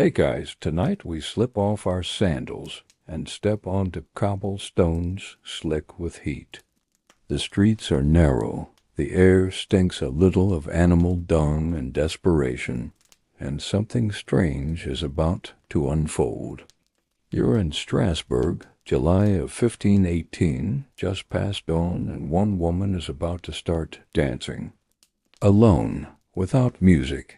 Hey guys, tonight we slip off our sandals and step onto cobblestones slick with heat. The streets are narrow, the air stinks a little of animal dung and desperation, and something strange is about to unfold. You're in Strasbourg, July of 1518, just past dawn, and one woman is about to start dancing. Alone, without music.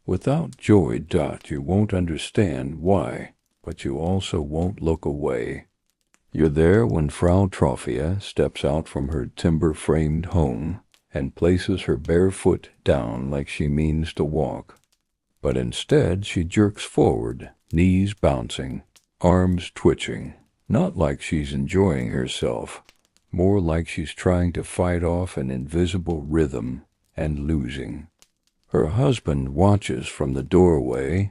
Without joy. You won't understand why, but you also won't look away. You're there when Frau Trophia steps out from her timber-framed home and places her bare foot down like she means to walk. But instead she jerks forward, knees bouncing, arms twitching, not like she's enjoying herself, more like she's trying to fight off an invisible rhythm and losing. Her husband watches from the doorway,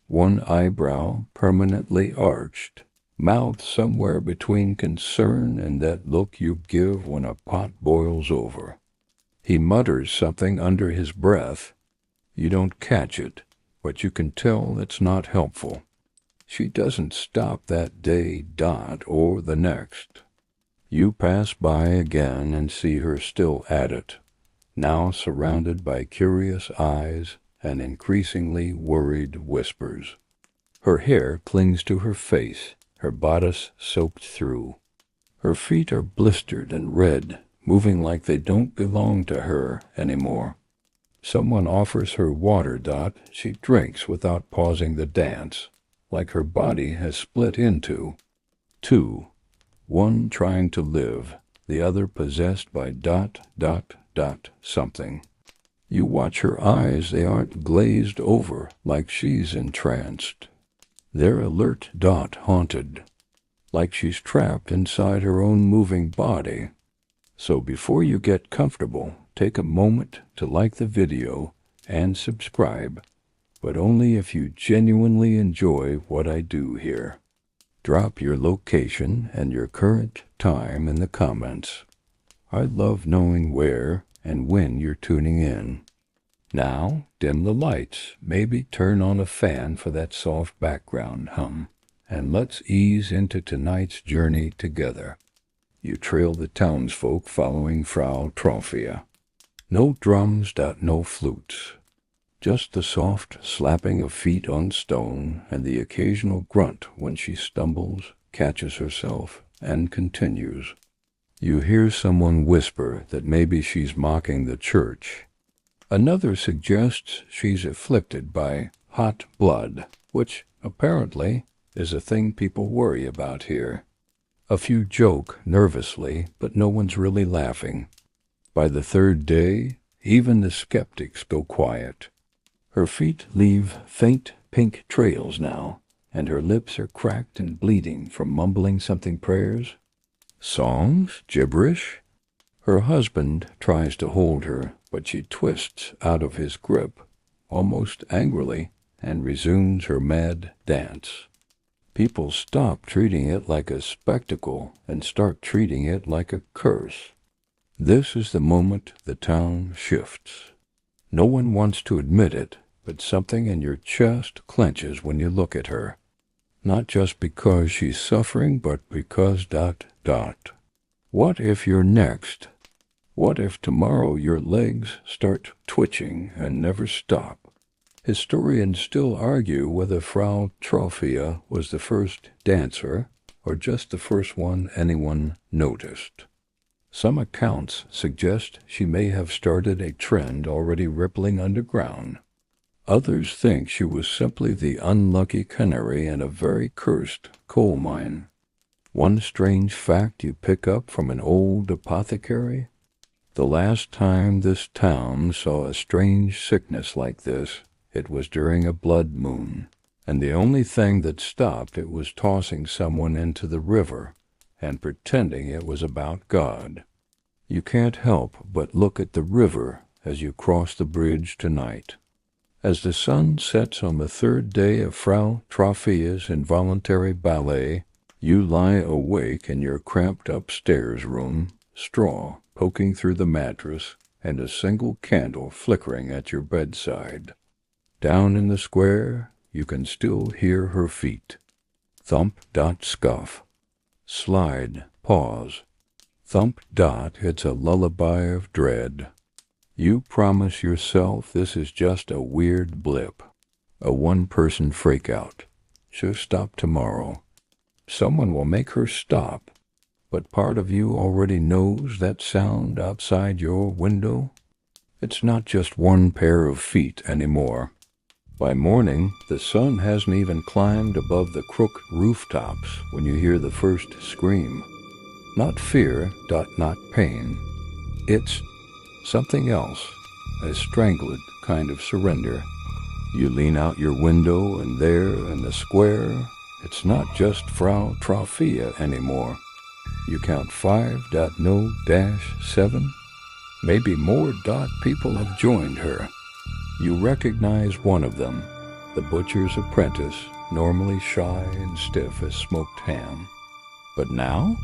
one eyebrow permanently arched, mouth somewhere between concern and that look you give when a pot boils over. He mutters something under his breath. You don't catch it, but you can tell it's not helpful. She doesn't stop that day or the next. You pass by again and see her still at it, now surrounded by curious eyes and increasingly worried whispers. Her hair clings to her face, her bodice soaked through. Her feet are blistered and red, moving like they don't belong to her anymore. Someone offers her water. She drinks without pausing the dance, like her body has split into two, one trying to live, the other possessed by something. You watch her eyes, they aren't glazed over like she's entranced. They're alert, haunted, like she's trapped inside her own moving body. So before you get comfortable, take a moment to like the video and subscribe, but only if you genuinely enjoy what I do here. Drop your location and your current time in the comments. I love knowing where and when you're tuning in. Now, dim the lights, maybe turn on a fan for that soft background hum, and let's ease into tonight's journey together. You trail the townsfolk following Frau Trophia. No drums, no flutes. Just the soft slapping of feet on stone and the occasional grunt when she stumbles, catches herself, and continues. You hear someone whisper that maybe she's mocking the church. Another suggests she's afflicted by hot blood, which, apparently, is a thing people worry about here. A few joke nervously, but no one's really laughing. By the third day, even the skeptics go quiet. Her feet leave faint pink trails now, and her lips are cracked and bleeding from mumbling something prayers. Songs? Gibberish? Her husband tries to hold her, but she twists out of his grip, almost angrily, and resumes her mad dance. People stop treating it like a spectacle and start treating it like a curse. This is the moment the town shifts. No one wants to admit it, but something in your chest clenches when you look at her. Not just because she's suffering, but because ... What if you're next? What if tomorrow your legs start twitching and never stop? Historians still argue whether Frau Trophia was the first dancer or just the first one anyone noticed. Some accounts suggest she may have started a trend already rippling underground. Others think she was simply the unlucky canary in a very cursed coal mine. One strange fact you pick up from an old apothecary: the last time this town saw a strange sickness like this, it was during a blood moon, and the only thing that stopped it was tossing someone into the river and pretending it was about God. You can't help but look at the river as you cross the bridge tonight. As the sun sets on the third day of Frau Trophia's involuntary ballet, you lie awake in your cramped upstairs room, straw poking through the mattress, and a single candle flickering at your bedside. Down in the square, you can still hear her feet. Thump, dot, scuff. Slide, pause. Thump, dot, it's a lullaby of dread. You promise yourself this is just a weird blip, a one-person freakout. She'll stop tomorrow. Someone will make her stop, but part of you already knows that sound outside your window. It's not just one pair of feet anymore. By morning, the sun hasn't even climbed above the crook rooftops when you hear the first scream. Not fear, not pain. It's something else, a strangled kind of surrender. You lean out your window, and there in the square, it's not just Frau Trophea anymore. You count 5.0-7. Maybe more people have joined her. You recognize one of them, the butcher's apprentice, normally shy and stiff as smoked ham. But now,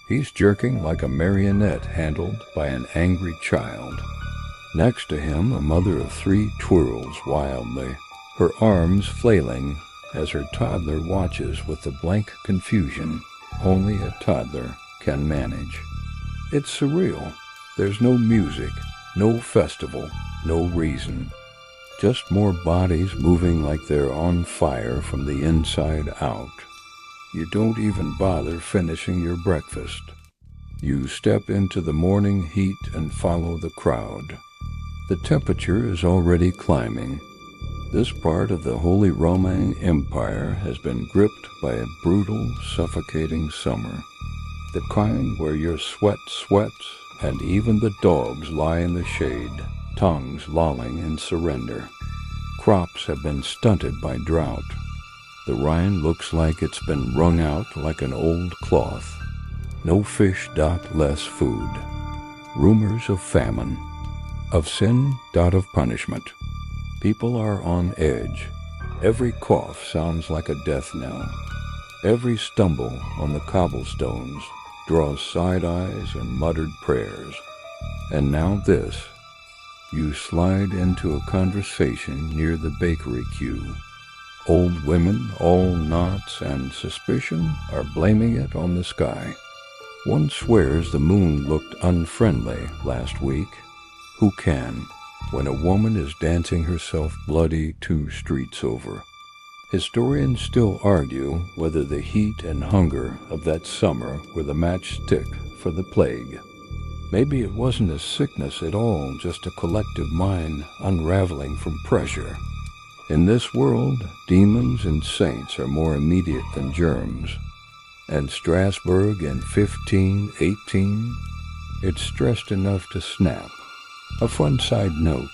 he's jerking like a marionette handled by an angry child. Next to him, a mother of 3 twirls wildly, her arms flailing as her toddler watches with the blank confusion only a toddler can manage. It's surreal. There's no music, no festival, no reason. Just more bodies moving like they're on fire from the inside out. You don't even bother finishing your breakfast. You step into the morning heat and follow the crowd. The temperature is already climbing. This part of the Holy Roman Empire has been gripped by a brutal, suffocating summer. The kind where your sweat sweats, and even the dogs lie in the shade, tongues lolling in surrender. Crops have been stunted by drought. The Rhine looks like it's been wrung out like an old cloth. No fish, less food. Rumors of famine. Of sin, of punishment. People are on edge. Every cough sounds like a death knell. Every stumble on the cobblestones draws side eyes and muttered prayers. And now this. You slide into a conversation near the bakery queue. Old women, all knots and suspicion, are blaming it on the sky. One swears the moon looked unfriendly last week. Who can, when a woman is dancing herself bloody 2 streets over? Historians still argue whether the heat and hunger of that summer were the matchstick for the plague. Maybe it wasn't a sickness at all, just a collective mind unraveling from pressure. In this world, demons and saints are more immediate than germs. And Strasbourg in 1518, it's stressed enough to snap. A fun side note,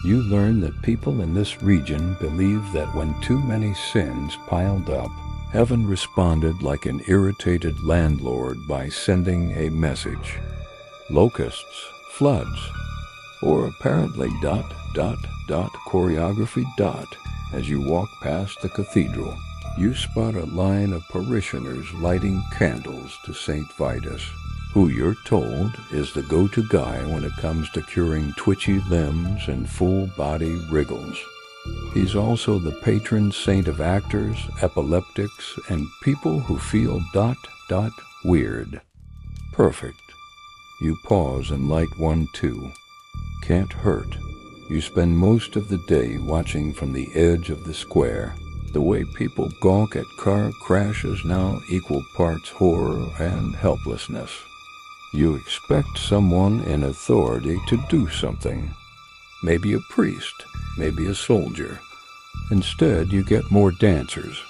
you learn that people in this region believe that when too many sins piled up, heaven responded like an irritated landlord by sending a message. Locusts, floods, or apparently choreography as you walk past the cathedral. You spot a line of parishioners lighting candles to St. Vitus, who you're told is the go-to guy when it comes to curing twitchy limbs and full-body wriggles. He's also the patron saint of actors, epileptics, and people who feel weird. Perfect. You pause and light one too. Can't hurt. You spend most of the day watching from the edge of the square. The way people gawk at car crashes now equal parts horror and helplessness. You expect someone in authority to do something. Maybe a priest, maybe a soldier. Instead, you get more dancers.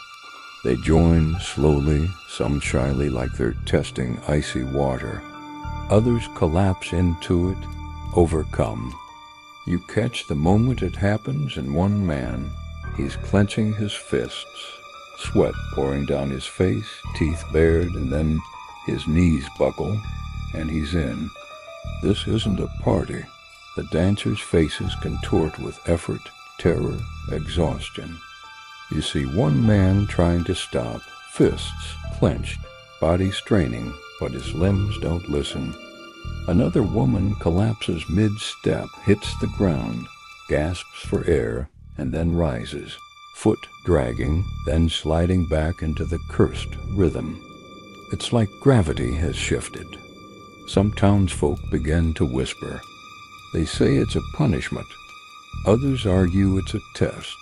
They join slowly, some shyly like they're testing icy water. Others collapse into it, overcome. You catch the moment it happens in one man. He's clenching his fists, sweat pouring down his face, teeth bared, and then his knees buckle, and he's in. This isn't a party. The dancers' faces contort with effort, terror, exhaustion. You see one man trying to stop, fists clenched, body straining, but his limbs don't listen. Another woman collapses mid-step, hits the ground, gasps for air, and then rises. foot dragging, then sliding back into the cursed rhythm. It's like gravity has shifted. Some townsfolk begin to whisper. They say it's a punishment. Others argue it's a test.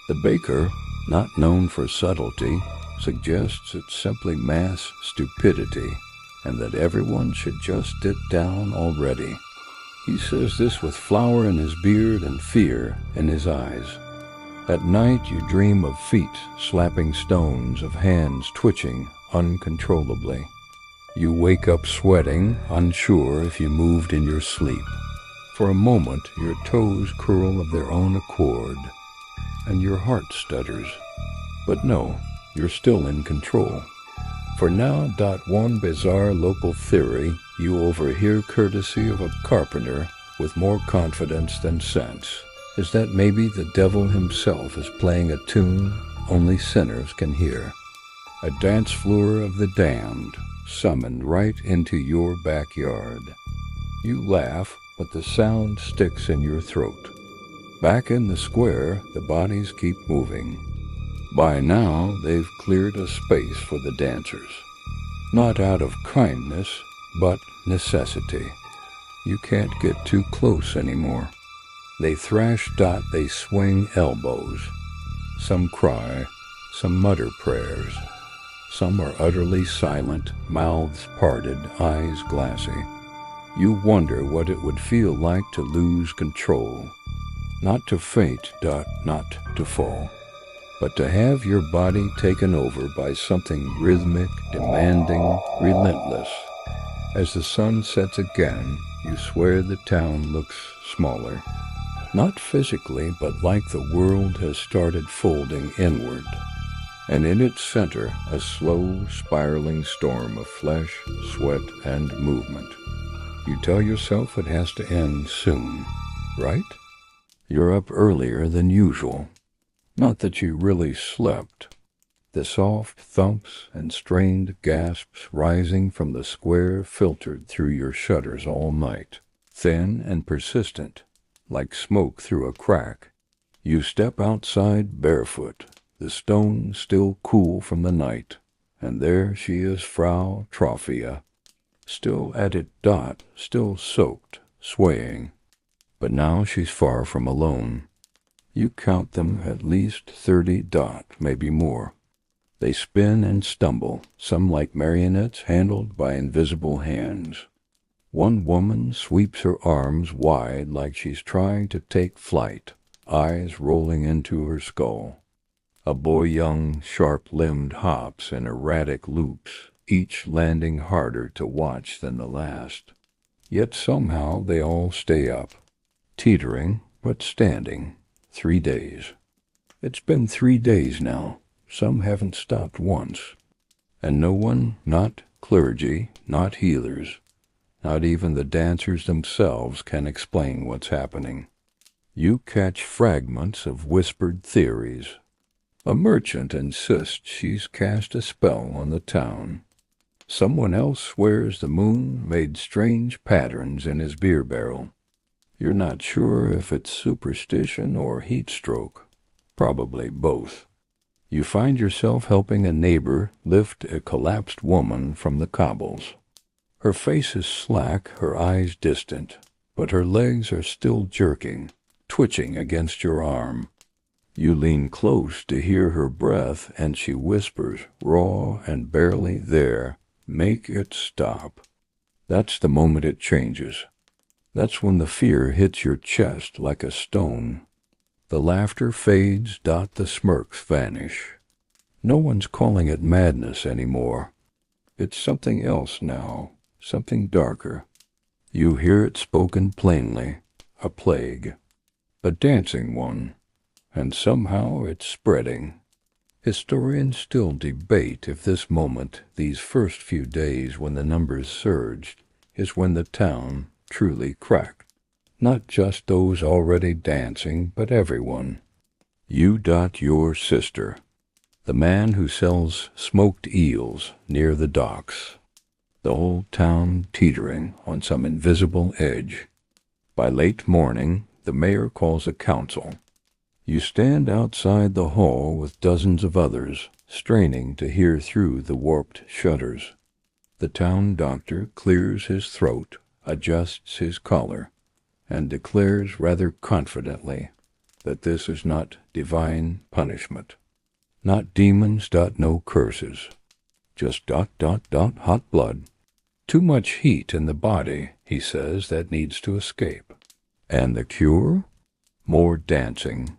The baker, not known for subtlety, suggests it's simply mass stupidity, and that everyone should just sit down already. He says this with flour in his beard and fear in his eyes. At night you dream of feet slapping stones, of hands twitching uncontrollably. You wake up sweating, unsure if you moved in your sleep. For a moment your toes curl of their own accord, and your heart stutters. But no, you're still in control. For now, one bizarre local theory you overhear courtesy of a carpenter with more confidence than sense is that maybe the devil himself is playing a tune only sinners can hear. A dance floor of the damned, summoned right into your backyard. You laugh, but the sound sticks in your throat. Back in the square, the bodies keep moving. By now, they've cleared a space for the dancers. Not out of kindness, but necessity. You can't get too close anymore. They thrash, they swing elbows. Some cry, some mutter prayers. Some are utterly silent, mouths parted, eyes glassy. You wonder what it would feel like to lose control. Not to faint, not to fall, but to have your body taken over by something rhythmic, demanding, relentless. As the sun sets again, you swear the town looks smaller. Not physically, but like the world has started folding inward. And in its center, a slow, spiraling storm of flesh, sweat, and movement. You tell yourself it has to end soon, right? You're up earlier than usual. Not that you really slept. The soft thumps and strained gasps rising from the square filtered through your shutters all night, thin and persistent, like smoke through a crack. You step outside barefoot, the stone still cool from the night, and there she is, Frau Trophia, still at it, still soaked, swaying. But now she's far from alone. You count them at least 30, maybe more. They spin and stumble, some like marionettes handled by invisible hands. One woman sweeps her arms wide like she's trying to take flight, eyes rolling into her skull. A boy young, sharp-limbed hops in erratic loops, each landing harder to watch than the last. Yet somehow they all stay up. Teetering, but standing. 3 days. It's been 3 days now. Some haven't stopped once. And no one, not clergy, not healers, not even the dancers themselves can explain what's happening. You catch fragments of whispered theories. A merchant insists she's cast a spell on the town. Someone else swears the moon made strange patterns in his beer barrel. You're not sure if it's superstition or heat stroke. Probably both. You find yourself helping a neighbor lift a collapsed woman from the cobbles. Her face is slack, her eyes distant, but her legs are still jerking, twitching against your arm. You lean close to hear her breath, and she whispers, raw and barely there, "Make it stop." That's the moment it changes. That's when the fear hits your chest like a stone. The laughter fades, the smirks vanish. No one's calling it madness anymore. It's something else now, something darker. You hear it spoken plainly, a plague, a dancing one, and somehow it's spreading. Historians still debate if this moment, these first few days when the numbers surged, is when the town truly cracked. Not just those already dancing, but everyone. You, your sister. The man who sells smoked eels near the docks. The whole town teetering on some invisible edge. By late morning, the mayor calls a council. You stand outside the hall with dozens of others, straining to hear through the warped shutters. The town doctor clears his throat, adjusts his collar, and declares rather confidently that this is not divine punishment. Not demons, no curses. Just hot blood. Too much heat in the body, he says, that needs to escape. And the cure? More dancing.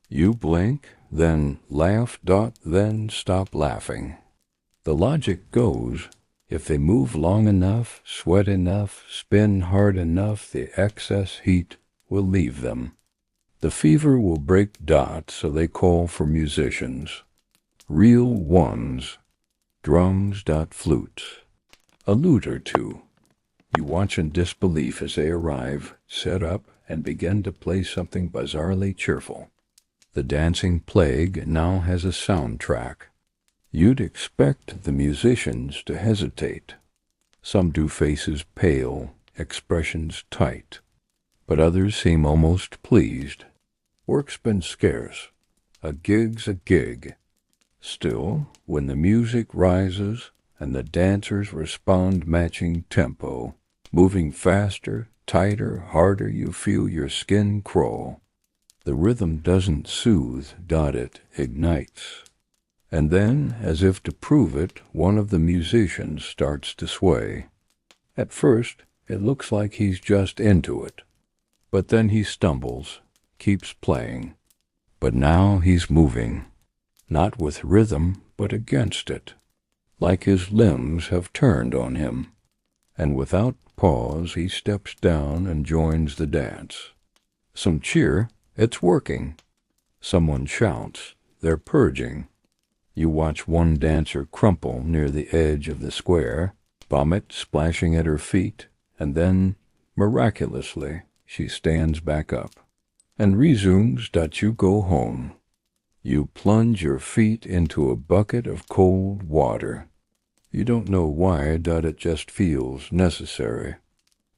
You blink, then laugh, then stop laughing. The logic goes, if they move long enough, sweat enough, spin hard enough, the excess heat will leave them. The fever will break so they call for musicians. Real ones. Drums, flutes. A lute or two. You watch in disbelief as they arrive, set up, and begin to play something bizarrely cheerful. The dancing plague now has a soundtrack. You'd expect the musicians to hesitate. Some do faces pale, expressions tight, but others seem almost pleased. Work's been scarce. A gig's a gig. Still, when the music rises and the dancers respond matching tempo, moving faster, tighter, harder, you feel your skin crawl. The rhythm doesn't soothe, it ignites. And then, as if to prove it, one of the musicians starts to sway. At first, it looks like he's just into it. But then he stumbles, keeps playing. But now he's moving. Not with rhythm, but against it. Like his limbs have turned on him. And without pause, he steps down and joins the dance. Some cheer, it's working. Someone shouts, they're purging. You watch one dancer crumple near the edge of the square, vomit splashing at her feet, and then, miraculously, she stands back up and resumes that you go home. You plunge your feet into a bucket of cold water. You don't know why, it just feels necessary.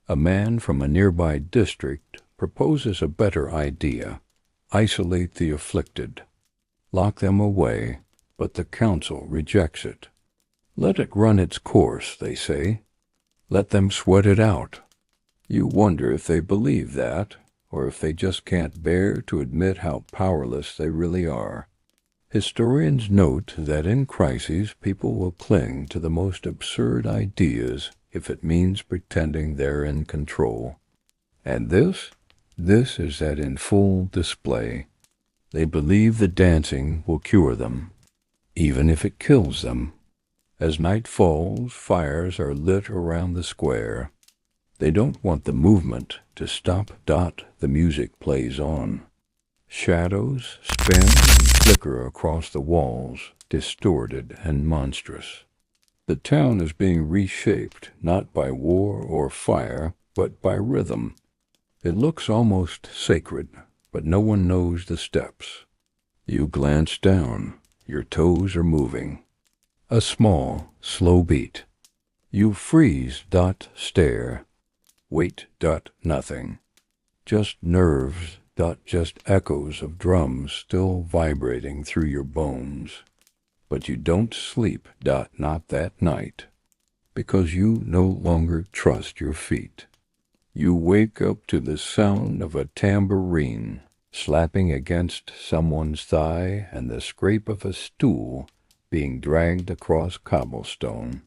A man from a nearby district proposes a better idea. Isolate the afflicted. Lock them away, but the council rejects it. Let it run its course, they say. Let them sweat it out. You wonder if they believe that, or if they just can't bear to admit how powerless they really are. Historians note that in crises people will cling to the most absurd ideas if it means pretending they're in control. And this is that in full display. They believe the dancing will cure them, even if it kills them. As night falls, fires are lit around the square. They don't want the movement to stop. The music plays on. Shadows spin and flicker across the walls, distorted and monstrous. The town is being reshaped not by war or fire, but by rhythm. It looks almost sacred, but no one knows the steps. You glance down. Your toes are moving. A small, slow beat. You freeze. Stare. Wait. Nothing. Just nerves. Just echoes of drums still vibrating through your bones. But you don't sleep. Not that night. Because you no longer trust your feet. You wake up to the sound of a tambourine slapping against someone's thigh and the scrape of a stool being dragged across cobblestone.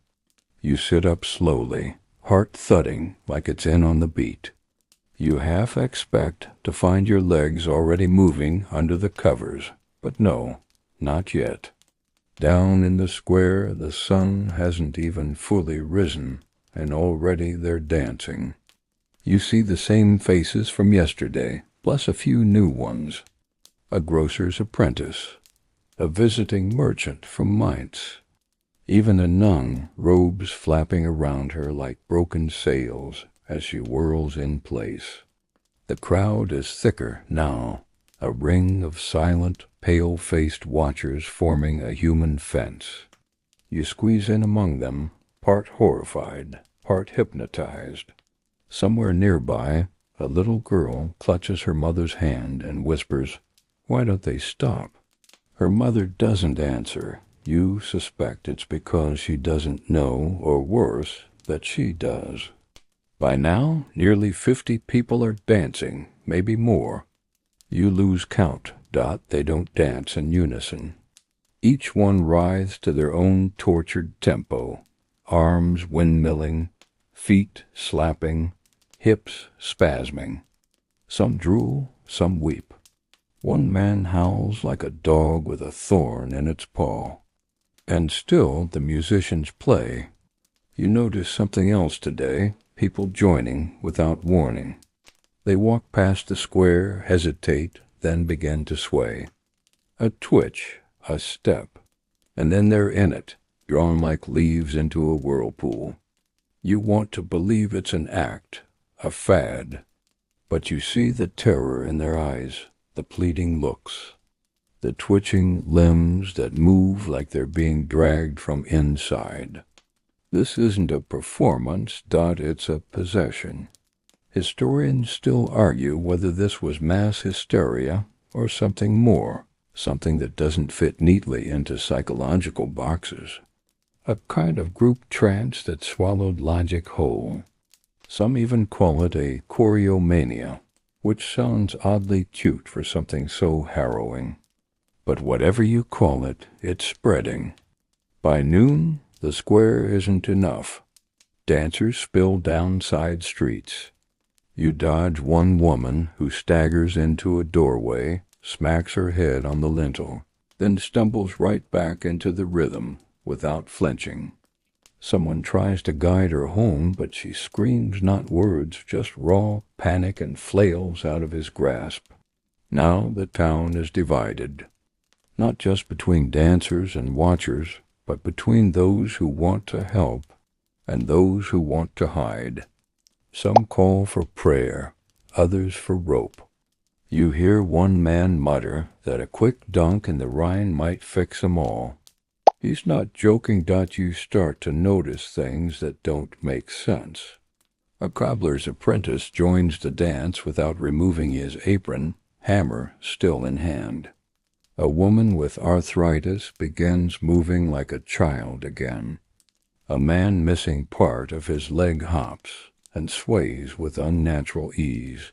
You sit up slowly, heart thudding like it's in on the beat. You half expect to find your legs already moving under the covers, but no, not yet. Down in the square the sun hasn't even fully risen, and already they're dancing. You see the same faces from yesterday, plus a few new ones. A grocer's apprentice, a visiting merchant from Mainz, even a nun, robes flapping around her like broken sails as she whirls in place. The crowd is thicker now, a ring of silent, pale-faced watchers forming a human fence. You squeeze in among them, part horrified, part hypnotized. Somewhere nearby, a little girl clutches her mother's hand and whispers, Why don't they stop? Her mother doesn't answer. You suspect it's because she doesn't know, or worse, that she does. By now, nearly 50 people are dancing, maybe more. You lose count. They don't dance in unison. Each one writhes to their own tortured tempo, arms windmilling, feet slapping, hips spasming. Some drool, some weep. One man howls like a dog with a thorn in its paw. And still the musicians play. You notice something else today, people joining without warning. They walk past the square, hesitate, then begin to sway. A twitch, a step, and then they're in it, drawn like leaves into a whirlpool. You want to believe it's an act, a fad, but you see the terror in their eyes, the pleading looks, the twitching limbs that move like they're being dragged from inside. This isn't a performance, it's a possession. Historians still argue whether this was mass hysteria or something more, something that doesn't fit neatly into psychological boxes. A kind of group trance that swallowed logic whole. Some even call it a choreomania, which sounds oddly cute for something so harrowing. But whatever you call it, it's spreading. By noon, the square isn't enough. Dancers spill down side streets. You dodge one woman who staggers into a doorway, smacks her head on the lintel, then stumbles right back into the rhythm without flinching. Someone tries to guide her home, but she screams not words, just raw panic, and flails out of his grasp. Now the town is divided, not just between dancers and watchers, but between those who want to help and those who want to hide. Some call for prayer, others for rope. You hear one man mutter that a quick dunk in the Rhine might fix 'em all. He's not joking. You start to notice things that don't make sense. A cobbler's apprentice joins the dance without removing his apron, hammer still in hand. A woman with arthritis begins moving like a child again. A man missing part of his leg hops and sways with unnatural ease.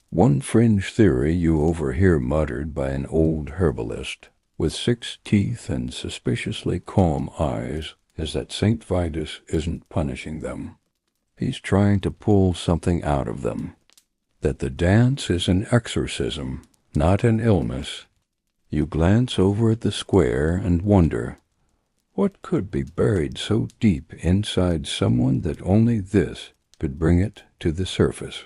One fringe theory you overhear muttered by an old herbalist with 6 teeth and suspiciously calm eyes is that St. Vitus isn't punishing them. He's trying to pull something out of them. That the dance is an exorcism, not an illness. You glance over at the square and wonder, what could be buried so deep inside someone that only this could bring it to the surface?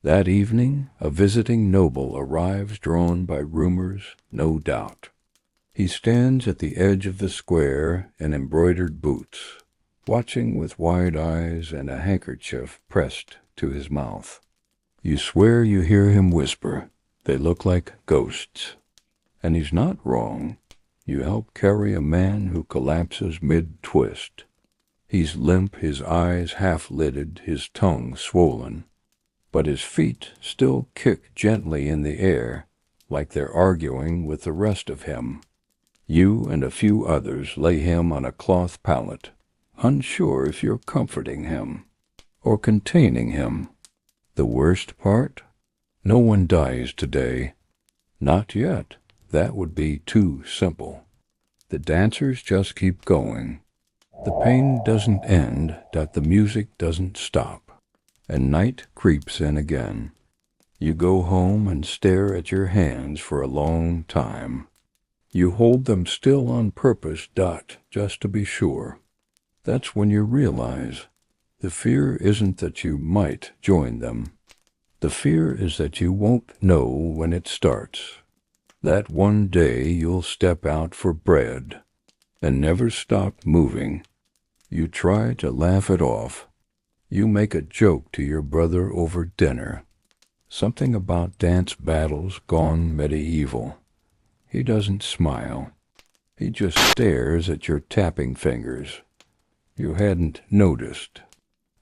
That evening, a visiting noble arrives drawn by rumors, no doubt. He stands at the edge of the square in embroidered boots, watching with wide eyes and a handkerchief pressed to his mouth. You swear you hear him whisper, they look like ghosts. And he's not wrong. You help carry a man who collapses mid-twist. He's limp, his eyes half-lidded, his tongue swollen. But his feet still kick gently in the air, like they're arguing with the rest of him. You and a few others lay him on a cloth pallet, unsure if you're comforting him or containing him. The worst part? No one dies today. Not yet. That would be too simple. The dancers just keep going. The pain doesn't end, the music doesn't stop. And night creeps in again. You go home and stare at your hands for a long time. You hold them still on purpose, just to be sure. That's when you realize the fear isn't that you might join them. The fear is that you won't know when it starts. That one day you'll step out for bread and never stop moving. You try to laugh it off. You make a joke to your brother over dinner. Something about dance battles gone medieval. He doesn't smile. He just stares at your tapping fingers. You hadn't noticed.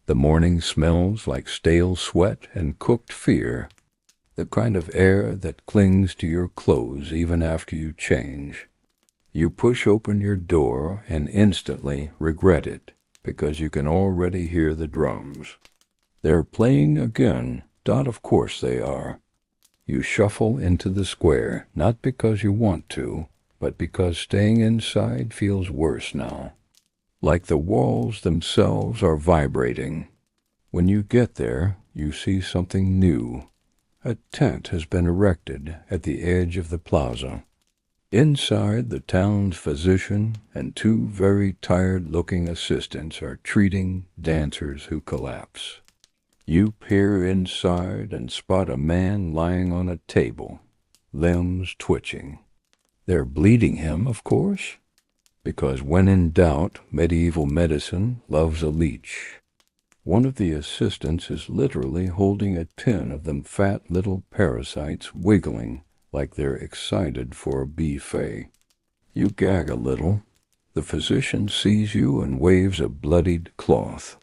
The morning smells like stale sweat and cooked fear. the kind of air that clings to your clothes even after you change. You push open your door and instantly regret it, because you can already hear the drums. They're playing again. Of course they are. You shuffle into the square, not because you want to, but because staying inside feels worse now. Like the walls themselves are vibrating. When you get there, you see something new. A tent has been erected at the edge of the plaza. Inside, the town's physician and two very tired-looking assistants are treating dancers who collapse. You peer inside and spot a man lying on a table, limbs twitching. They're bleeding him, of course, because when in doubt, medieval medicine loves a leech. One of the assistants is literally holding a tin of them fat little parasites wiggling like they're excited for a buffet. You gag a little. The physician sees you and waves a bloodied cloth.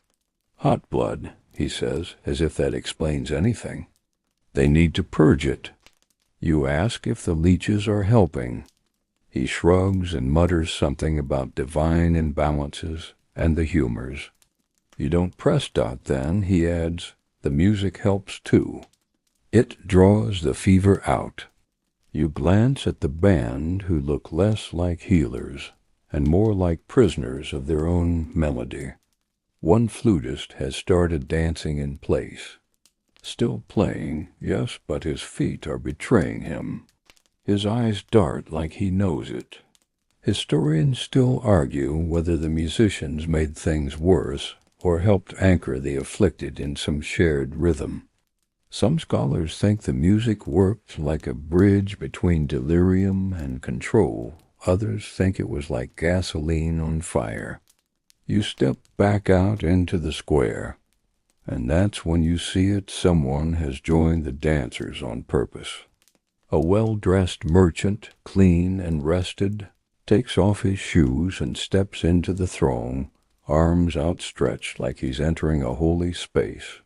Hot blood, he says, as if that explains anything. They need to purge it. You ask if the leeches are helping. He shrugs and mutters something about divine imbalances and the humors. You don't press then, he adds, the music helps too. It draws the fever out. You glance at the band, who look less like healers and more like prisoners of their own melody. One flutist has started dancing in place. Still playing, yes, but his feet are betraying him. His eyes dart like he knows it. Historians still argue whether the musicians made things worse or helped anchor the afflicted in some shared rhythm. Some scholars think the music worked like a bridge between delirium and control. Others think it was like gasoline on fire. You step back out into the square, and that's when you see it. Someone has joined the dancers on purpose. A well-dressed merchant, clean and rested, takes off his shoes and steps into the throng, arms outstretched like he's entering a holy space.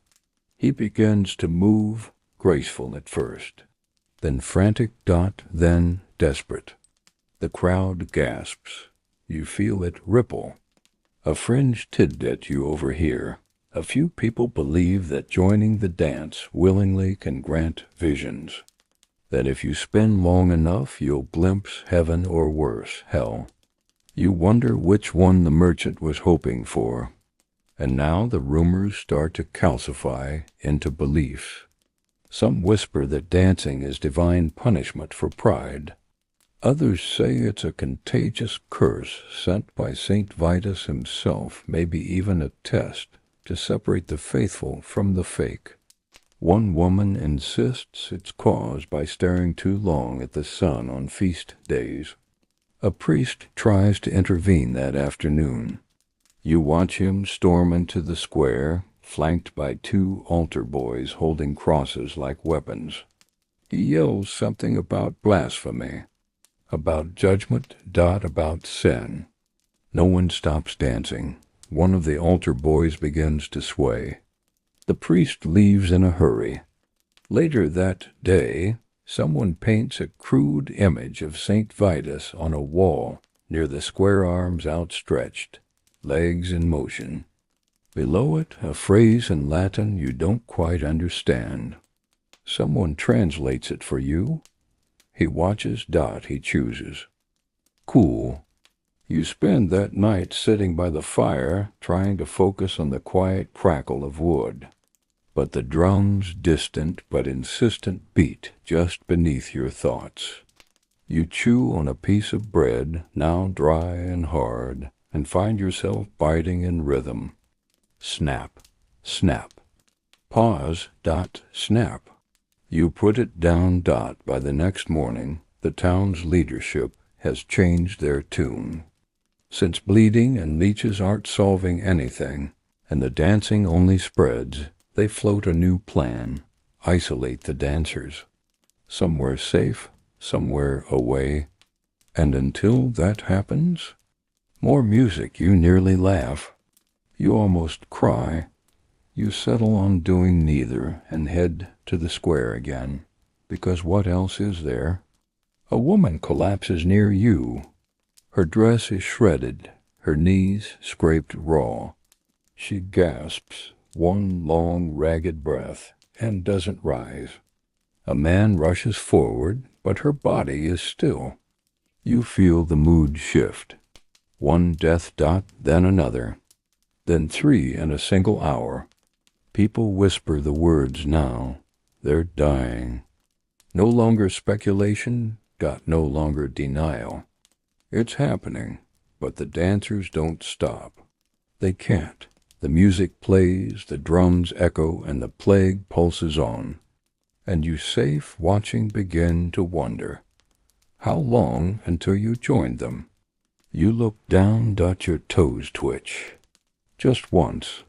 He begins to move, graceful at first, then frantic, then desperate. The crowd gasps. You feel it ripple. A fringe tidbit you overhear. A few people believe that joining the dance willingly can grant visions. That if you spend long enough, you'll glimpse heaven or worse, hell. You wonder which one the merchant was hoping for. And now the rumors start to calcify into beliefs. Some whisper that dancing is divine punishment for pride. Others say it's a contagious curse sent by Saint Vitus himself, maybe even a test to separate the faithful from the fake. One woman insists it's caused by staring too long at the sun on feast days. A priest tries to intervene that afternoon. You watch him storm into the square, flanked by two altar boys holding crosses like weapons. He yells something about blasphemy, about judgment, about sin. No one stops dancing. One of the altar boys begins to sway. The priest leaves in a hurry. Later that day, someone paints a crude image of Saint Vitus on a wall near the square, arms outstretched, legs in motion. Below it, a phrase in Latin you don't quite understand. Someone translates it for you. He watches. He chooses. Cool. You spend that night sitting by the fire, trying to focus on the quiet crackle of wood. But the drum's distant but insistent beat just beneath your thoughts. You chew on a piece of bread, now dry and hard, and find yourself biting in rhythm. Snap, snap. Pause, snap. You put it down. By the next morning, the town's leadership has changed their tune. Since bleeding and leeches aren't solving anything, and the dancing only spreads, they float a new plan. Isolate the dancers. Somewhere safe, somewhere away. And until that happens, more music. You nearly laugh. You almost cry. You settle on doing neither and head to the square again. because what else is there? A woman collapses near you. Her dress is shredded, her knees scraped raw. She gasps one long, ragged breath and doesn't rise. A man rushes forward, but her body is still. You feel the mood shift. One death dot, then another, then 3 in a single hour. People whisper the words now. They're dying. No longer speculation, no longer denial. It's happening, but the dancers don't stop. They can't. The music plays, the drums echo, and the plague pulses on. And you safe watching begin to wonder. How long until you join them? You look down, your toes twitch. Just once.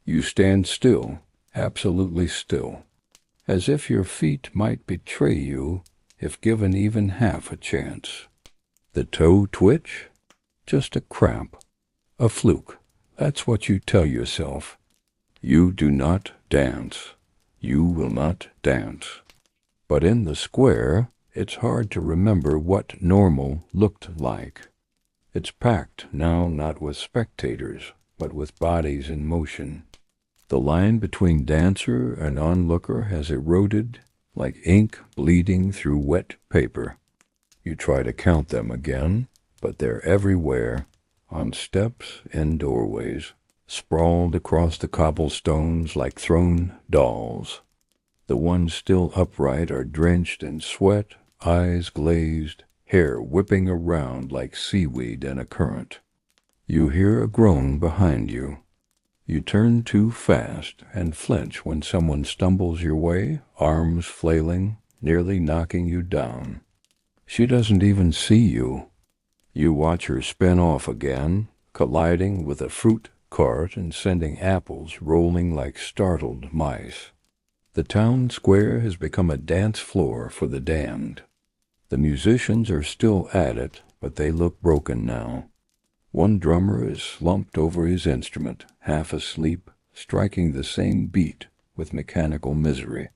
You stand still, absolutely still, as if your feet might betray you if given even half a chance. The toe twitch? Just a cramp, a fluke. That's what you tell yourself. You do not dance. You will not dance. But in the square, it's hard to remember what normal looked like. It's packed now not with spectators, but with bodies in motion. The line between dancer and onlooker has eroded like ink bleeding through wet paper. You try to count them again, but they're everywhere, on steps and doorways, sprawled across the cobblestones like thrown dolls. The ones still upright are drenched in sweat, eyes glazed, hair whipping around like seaweed in a current. You hear a groan behind you. You turn too fast and flinch when someone stumbles your way, arms flailing, nearly knocking you down. She doesn't even see you. You watch her spin off again, colliding with a fruit cart and sending apples rolling like startled mice. The town square has become a dance floor for the damned. The musicians are still at it, but they look broken now. One drummer is slumped over his instrument, half asleep, striking the same beat with mechanical misery.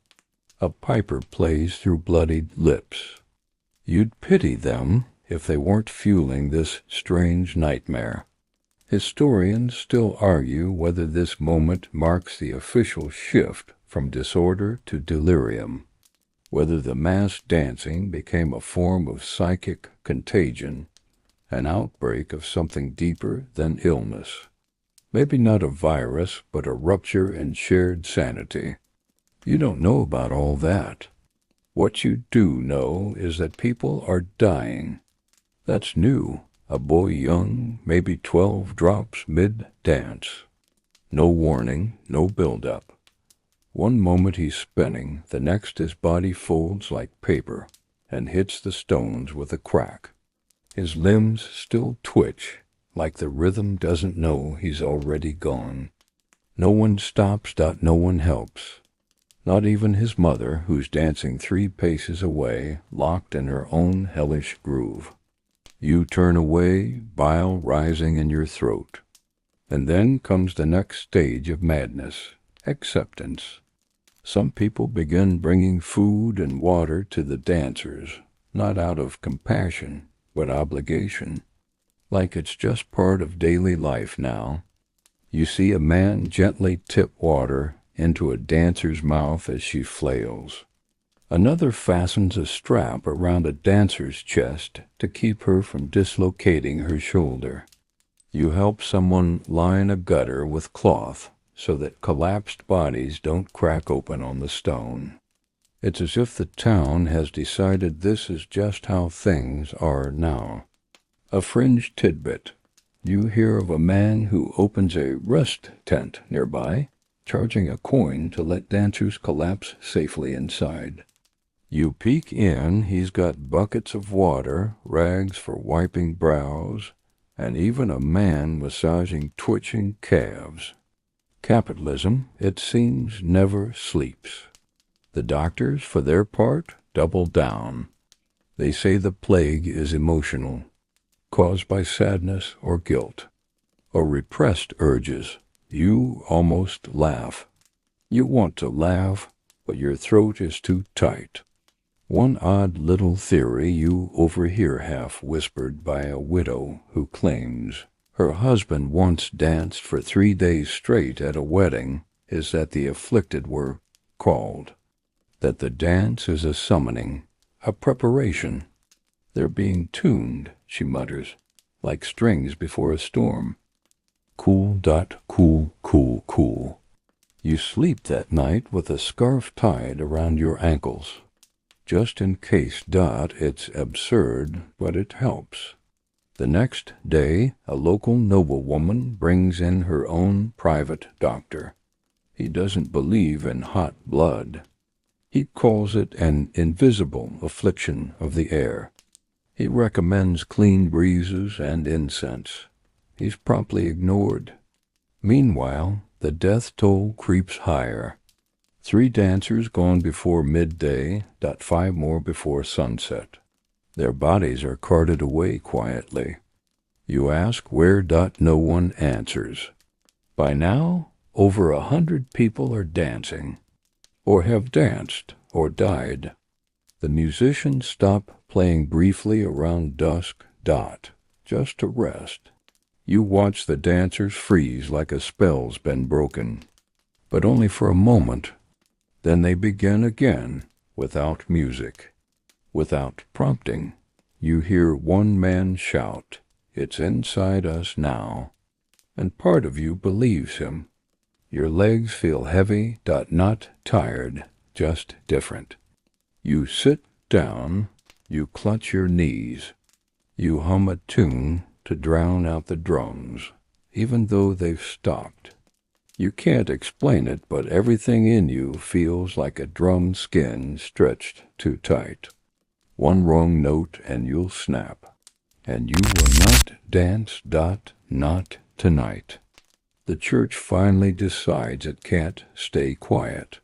A piper plays through bloodied lips. You'd pity them if they weren't fueling this strange nightmare. Historians still argue whether this moment marks the official shift from disorder to delirium, whether the mass dancing became a form of psychic contagion, an outbreak of something deeper than illness. Maybe not a virus, but a rupture in shared sanity. You don't know about all that. What you do know is that people are dying. That's new. A boy young, maybe 12, drops mid-dance. No warning, no build-up. One moment he's spinning, the next his body folds like paper and hits the stones with a crack. His limbs still twitch, like the rhythm doesn't know he's already gone. No one stops, no one helps. Not even his mother, who's dancing 3 paces away, locked in her own hellish groove. You turn away, bile rising in your throat. And then comes the next stage of madness, acceptance. Some people begin bringing food and water to the dancers, not out of compassion, but obligation. Like it's just part of daily life now. You see a man gently tip water into a dancer's mouth as she flails. Another fastens a strap around a dancer's chest to keep her from dislocating her shoulder. You help someone line a gutter with cloth so that collapsed bodies don't crack open on the stone. It's as if the town has decided this is just how things are now. A fringe tidbit. You hear of a man who opens a rest tent nearby, charging a coin to let dancers collapse safely inside. You peek in, he's got buckets of water, rags for wiping brows, and even a man massaging twitching calves. Capitalism, it seems, never sleeps. The doctors, for their part, double down. They say the plague is emotional, caused by sadness or guilt, or repressed urges. You almost laugh. You want to laugh, but your throat is too tight. One odd little theory you overhear half whispered by a widow who claims her husband once danced for 3 days straight at a wedding is that the afflicted were called, that the dance is a summoning, a preparation. They're being tuned, she mutters, like strings before a storm. Cool, cool, cool, cool. You sleep that night with a scarf tied around your ankles. Just in case, it's absurd, but it helps. The next day, a local noblewoman brings in her own private doctor. He doesn't believe in hot blood. He calls it an invisible affliction of the air. He recommends clean breezes and incense. He's promptly ignored. Meanwhile, the death toll creeps higher. 3 dancers gone before midday, 5 more before sunset. Their bodies are carted away quietly. You ask where, no one answers. By now, over 100 people are dancing, or have danced, or died. The musicians stop playing briefly around dusk, just to rest. You watch the dancers freeze like a spell's been broken, but only for a moment. Then they begin again, without music, without prompting. You hear one man shout, "It's inside us now," and part of you believes him. Your legs feel heavy, not tired, just different. You sit down, you clutch your knees, you hum a tune to drown out the drums, even though they've stopped. You can't explain it, but everything in you feels like a drum skin stretched too tight. One wrong note and you'll snap. And you will not dance, not tonight. The church finally decides it can't stay quiet.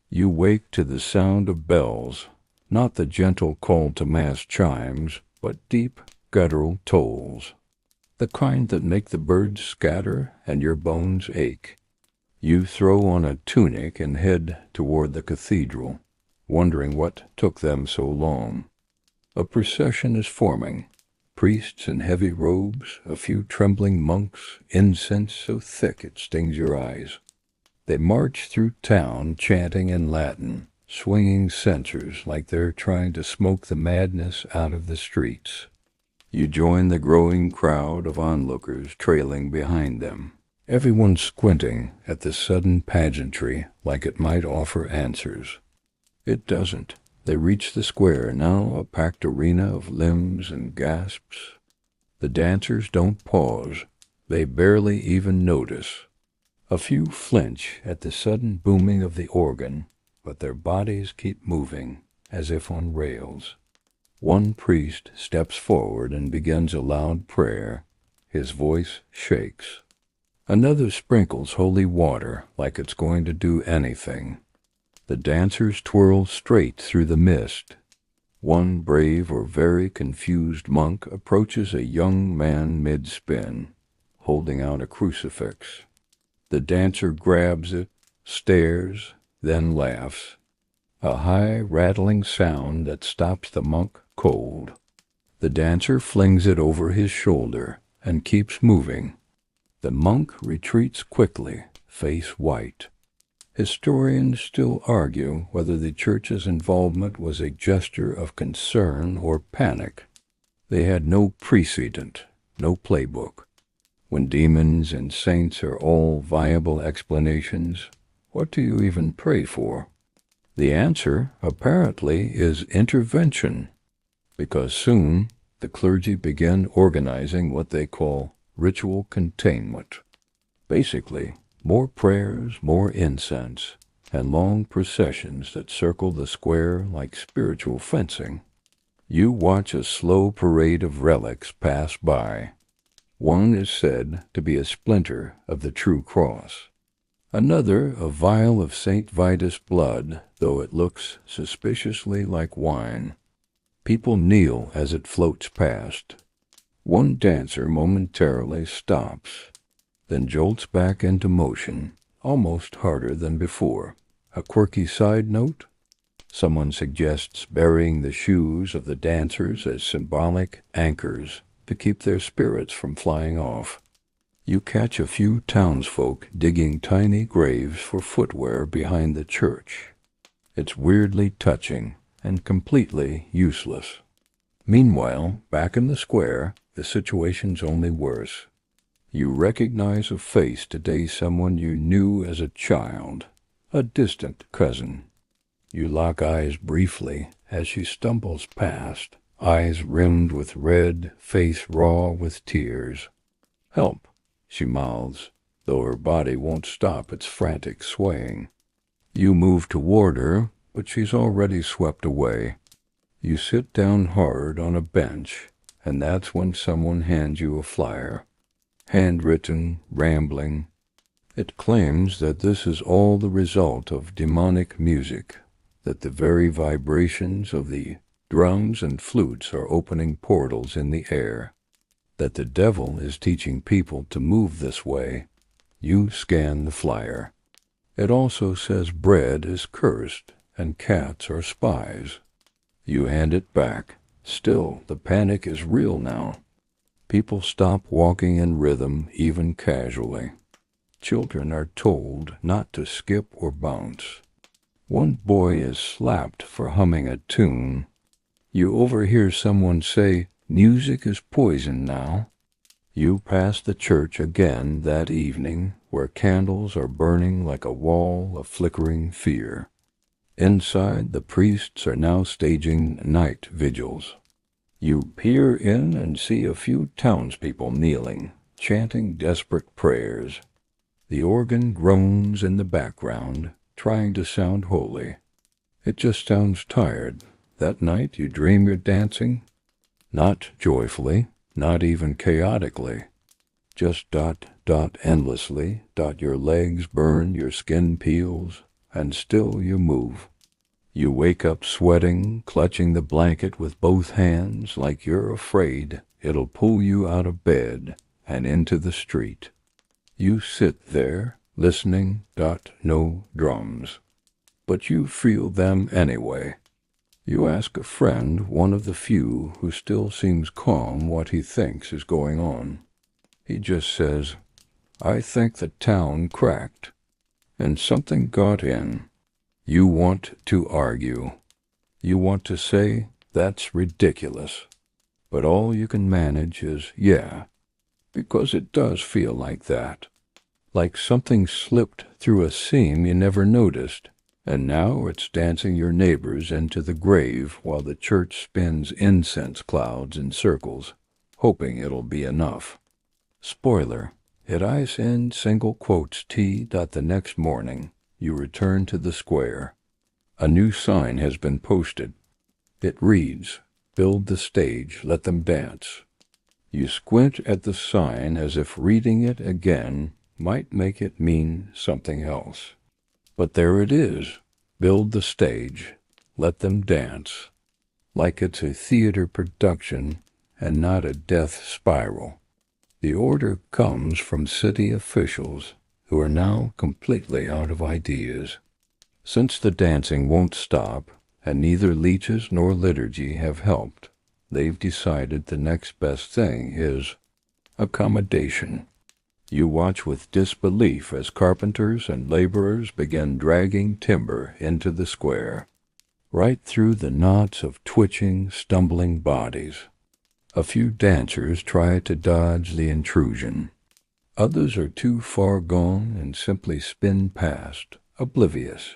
You wake to the sound of bells, not the gentle call to mass chimes, but deep guttural tolls, the kind that make the birds scatter and your bones ache. You throw on a tunic and head toward the cathedral, wondering what took them so long. A procession is forming. Priests in heavy robes, a few trembling monks, incense so thick it stings your eyes. They march through town chanting in Latin, swinging censers like they're trying to smoke the madness out of the streets. You join the growing crowd of onlookers trailing behind them, everyone squinting at the sudden pageantry like it might offer answers. It doesn't. They reach the square, now a packed arena of limbs and gasps. The dancers don't pause. They barely even notice. A few flinch at the sudden booming of the organ, but their bodies keep moving, as if on rails. One priest steps forward and begins a loud prayer. His voice shakes. Another sprinkles holy water like it's going to do anything. The dancers twirl straight through the mist. One brave or very confused monk approaches a young man mid-spin, holding out a crucifix. The dancer grabs it, stares, then laughs. A high, rattling sound that stops the monk cold. The dancer flings it over his shoulder and keeps moving. The monk retreats quickly, face white. Historians still argue whether the church's involvement was a gesture of concern or panic. They had no precedent, no playbook. When demons and saints are all viable explanations, what do you even pray for? The answer, apparently, is intervention, because soon the clergy begin organizing what they call ritual containment. Basically, more prayers, more incense, and long processions that circle the square like spiritual fencing. You watch a slow parade of relics pass by. One is said to be a splinter of the true cross. Another, a vial of St. Vitus blood, though it looks suspiciously like wine. People kneel as it floats past. One dancer momentarily stops, then jolts back into motion, almost harder than before. A quirky side note? Someone suggests burying the shoes of the dancers as symbolic anchors to keep their spirits from flying off. You catch a few townsfolk digging tiny graves for footwear behind the church. It's weirdly touching and completely useless. Meanwhile, back in the square, the situation's only worse. You recognize a face today, someone you knew as a child, a distant cousin. You lock eyes briefly as she stumbles past, eyes rimmed with red, face raw with tears. "Help," she mouths, though her body won't stop its frantic swaying. You move toward her, but she's already swept away. You sit down hard on a bench, and that's when someone hands you a flyer. Handwritten, rambling. It claims that this is all the result of demonic music, that the very vibrations of the drums and flutes are opening portals in the air, that the devil is teaching people to move this way. You scan the flyer. It also says bread is cursed and cats are spies. You hand it back. Still, the panic is real now. People stop walking in rhythm, even casually. Children are told not to skip or bounce. One boy is slapped for humming a tune. You overhear someone say, "Music is poison now." You pass the church again that evening, where candles are burning like a wall of flickering fear. Inside, the priests are now staging night vigils. You peer in and see a few townspeople kneeling, chanting desperate prayers. The organ groans in the background, trying to sound holy. It just sounds tired. That night you dream you're dancing. Not joyfully, not even chaotically. Just dot, endlessly, your legs burn, your skin peels, and still you move. You wake up sweating, clutching the blanket with both hands like you're afraid it'll pull you out of bed and into the street. You sit there, listening, no drums. But you feel them anyway. You ask a friend, one of the few who still seems calm, what he thinks is going on. He just says, "I think the town cracked, and something got in." You want to argue. You want to say, "That's ridiculous." But all you can manage is, "Yeah," because it does feel like that. Like something slipped through a seam you never noticed, and now it's dancing your neighbors into the grave while the church spins incense clouds in circles, hoping it'll be enough. Spoiler, at ice end single quotes T. The next morning, you return to the square. A new sign has been posted. It reads, "Build the stage, let them dance." You squint at the sign as if reading it again might make it mean something else. But there it is, "Build the stage, let them dance," like it's a theater production and not a death spiral. The order comes from city officials who are now completely out of ideas. Since the dancing won't stop, and neither leeches nor liturgy have helped, they've decided the next best thing is accommodation. You watch with disbelief as carpenters and laborers begin dragging timber into the square, right through the knots of twitching, stumbling bodies. A few dancers try to dodge the intrusion. Others are too far gone and simply spin past, oblivious.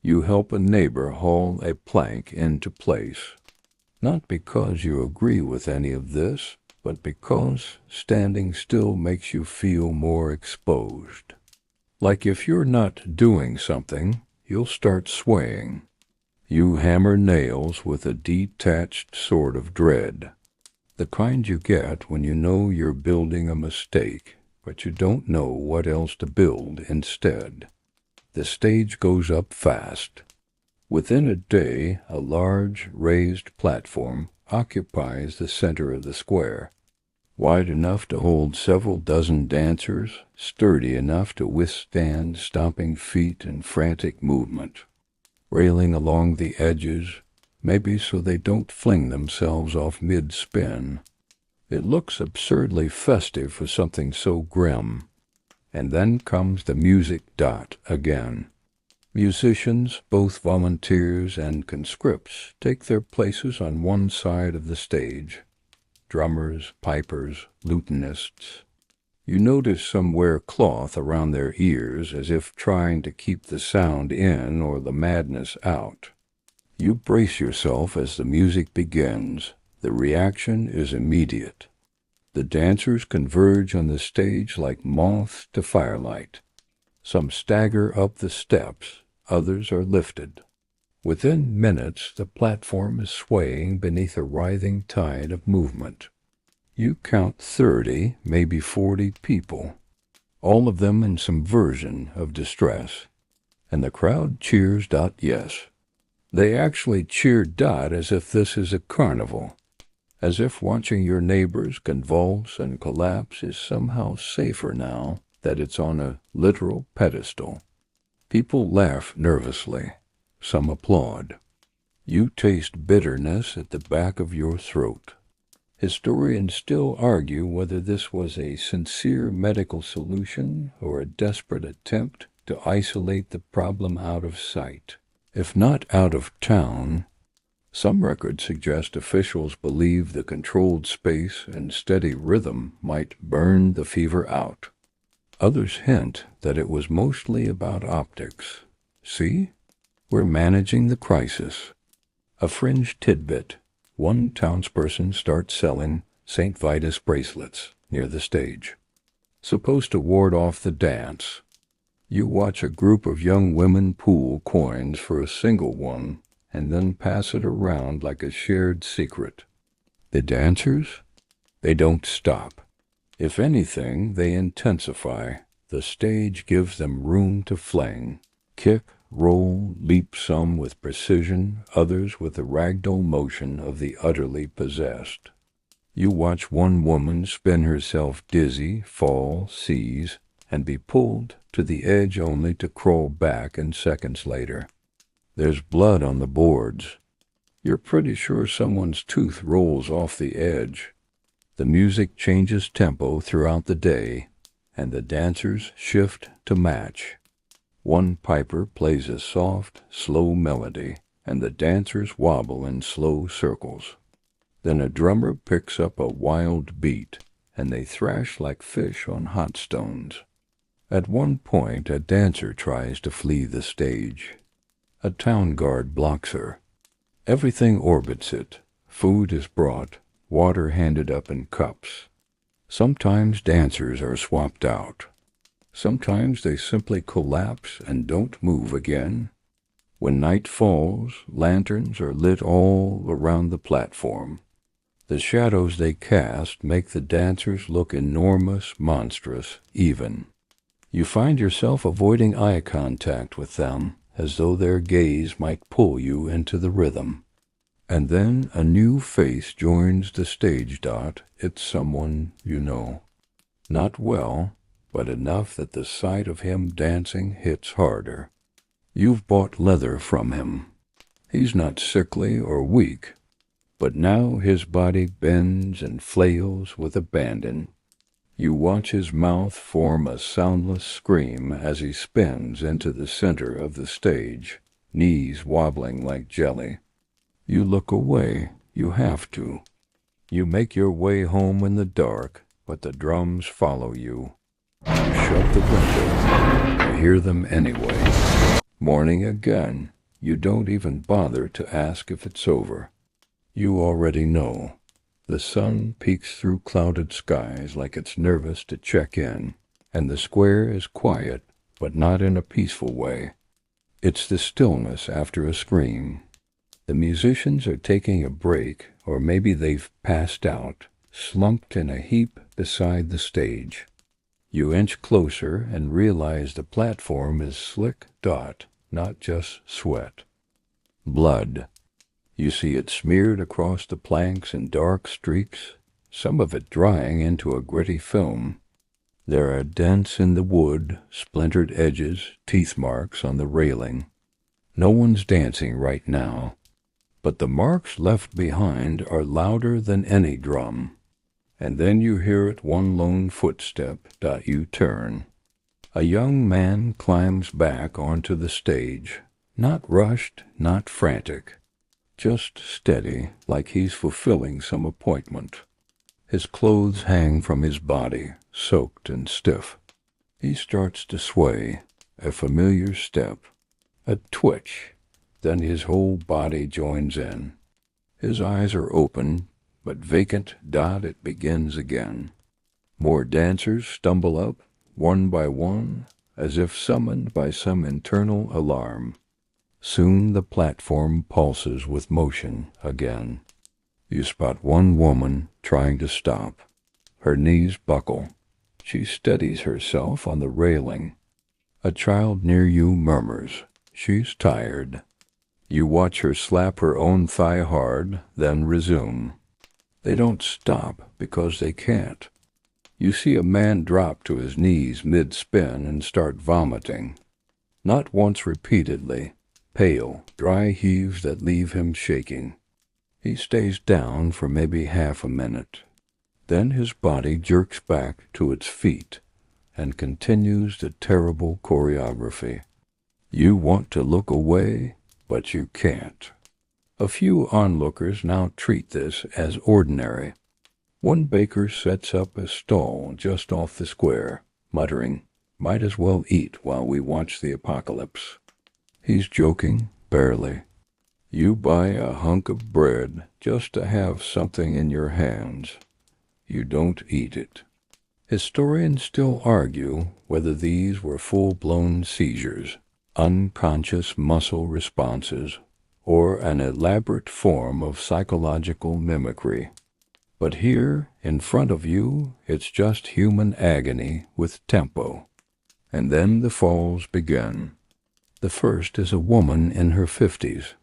You help a neighbor haul a plank into place, not because you agree with any of this, but because standing still makes you feel more exposed. Like if you're not doing something, you'll start swaying. You hammer nails with a detached sort of dread, the kind you get when you know you're building a mistake, but you don't know what else to build instead. The stage goes up fast. Within a day, a large, raised platform occupies the center of the square, wide enough to hold several dozen dancers, sturdy enough to withstand stomping feet and frantic movement. railing along the edges, maybe so they don't fling themselves off mid-spin. It looks absurdly festive for something so grim. And then comes the music dot again. Musicians, both volunteers and conscripts, take their places on one side of the stage. Drummers, pipers, lutanists. You notice some wear cloth around their ears as if trying to keep the sound in or the madness out. You brace yourself as the music begins. The reaction is immediate. The dancers converge on the stage like moths to firelight. Some stagger up the steps, others are lifted. Within minutes, the platform is swaying beneath a writhing tide of movement. You count 30, maybe 40 people, all of them in some version of distress. And the crowd cheers. Yes. They actually cheer as if this is a carnival, as if watching your neighbors convulse and collapse is somehow safer now that it's on a literal pedestal. People laugh nervously. Some applaud. You taste bitterness at the back of your throat. Historians still argue whether this was a sincere medical solution or a desperate attempt to isolate the problem out of sight. If not out of town, some records suggest officials believe the controlled space and steady rhythm might burn the fever out. Others hint that it was mostly about optics. See? We're managing the crisis. A fringe tidbit. One townsperson starts selling St. Vitus bracelets near the stage, supposed to ward off the dance. You watch a group of young women pool coins for a single one and then pass it around like a shared secret. The dancers? They don't stop. If anything, they intensify. The stage gives them room to fling, kick, roll, leap, some with precision, others with the ragdoll motion of the utterly possessed. You watch one woman spin herself dizzy, fall, seize, and be pulled to the edge only to crawl back in seconds later. There's blood on the boards. You're pretty sure someone's tooth rolls off the edge. The music changes tempo throughout the day, and the dancers shift to match. One piper plays a soft, slow melody, and the dancers wobble in slow circles. Then a drummer picks up a wild beat, and they thrash like fish on hot stones. At one point, a dancer tries to flee the stage. A town guard blocks her. Everything orbits it. Food is brought, water handed up in cups. Sometimes dancers are swapped out. Sometimes they simply collapse and don't move again. When night falls, lanterns are lit all around the platform. The shadows they cast make the dancers look enormous, monstrous, even. You find yourself avoiding eye contact with them, as though their gaze might pull you into the rhythm. And then a new face joins the stage. It's someone you know. Not well, but enough that the sight of him dancing hits harder. You've bought leather from him. He's not sickly or weak, but now his body bends and flails with abandon. You watch his mouth form a soundless scream as he spins into the center of the stage, knees wobbling like jelly. You look away. You have to. You make your way home in the dark, but the drums follow you. You shut the window. You hear them anyway. Morning again. You don't even bother to ask if it's over. You already know. The sun peeks through clouded skies like it's nervous to check in, and the square is quiet, but not in a peaceful way. It's the stillness after a scream. The musicians are taking a break, or maybe they've passed out, slumped in a heap beside the stage. You inch closer and realize the platform is slick, not just sweat. Blood. You see it smeared across the planks in dark streaks, some of it drying into a gritty film. There are dents in the wood, splintered edges, teeth marks on the railing. No one's dancing right now, but the marks left behind are louder than any drum. And then you hear it one lone footstep. You turn. A young man climbs back onto the stage, not rushed, not frantic, just steady, like he's fulfilling some appointment. His clothes hang from his body, soaked and stiff. He starts to sway, a familiar step, a twitch, then his whole body joins in. His eyes are open, but vacant. It begins again. More dancers stumble up, one by one, as if summoned by some internal alarm. Soon the platform pulses with motion again. You spot one woman trying to stop. Her knees buckle. She steadies herself on the railing. A child near you murmurs. She's tired. You watch her slap her own thigh hard, then resume. They don't stop because they can't. You see a man drop to his knees mid-spin and start vomiting. Not once, repeatedly. Pale, dry heaves that leave him shaking. He stays down for maybe half a minute. Then his body jerks back to its feet and continues the terrible choreography. You want to look away, but you can't. A few onlookers now treat this as ordinary. One baker sets up a stall just off the square, muttering, "Might as well eat while we watch the apocalypse." He's joking, barely. You buy a hunk of bread just to have something in your hands. You don't eat it. Historians still argue whether these were full-blown seizures, unconscious muscle responses, or an elaborate form of psychological mimicry. But here, in front of you, it's just human agony with tempo. And then the falls begin. The first is a woman in her 50s.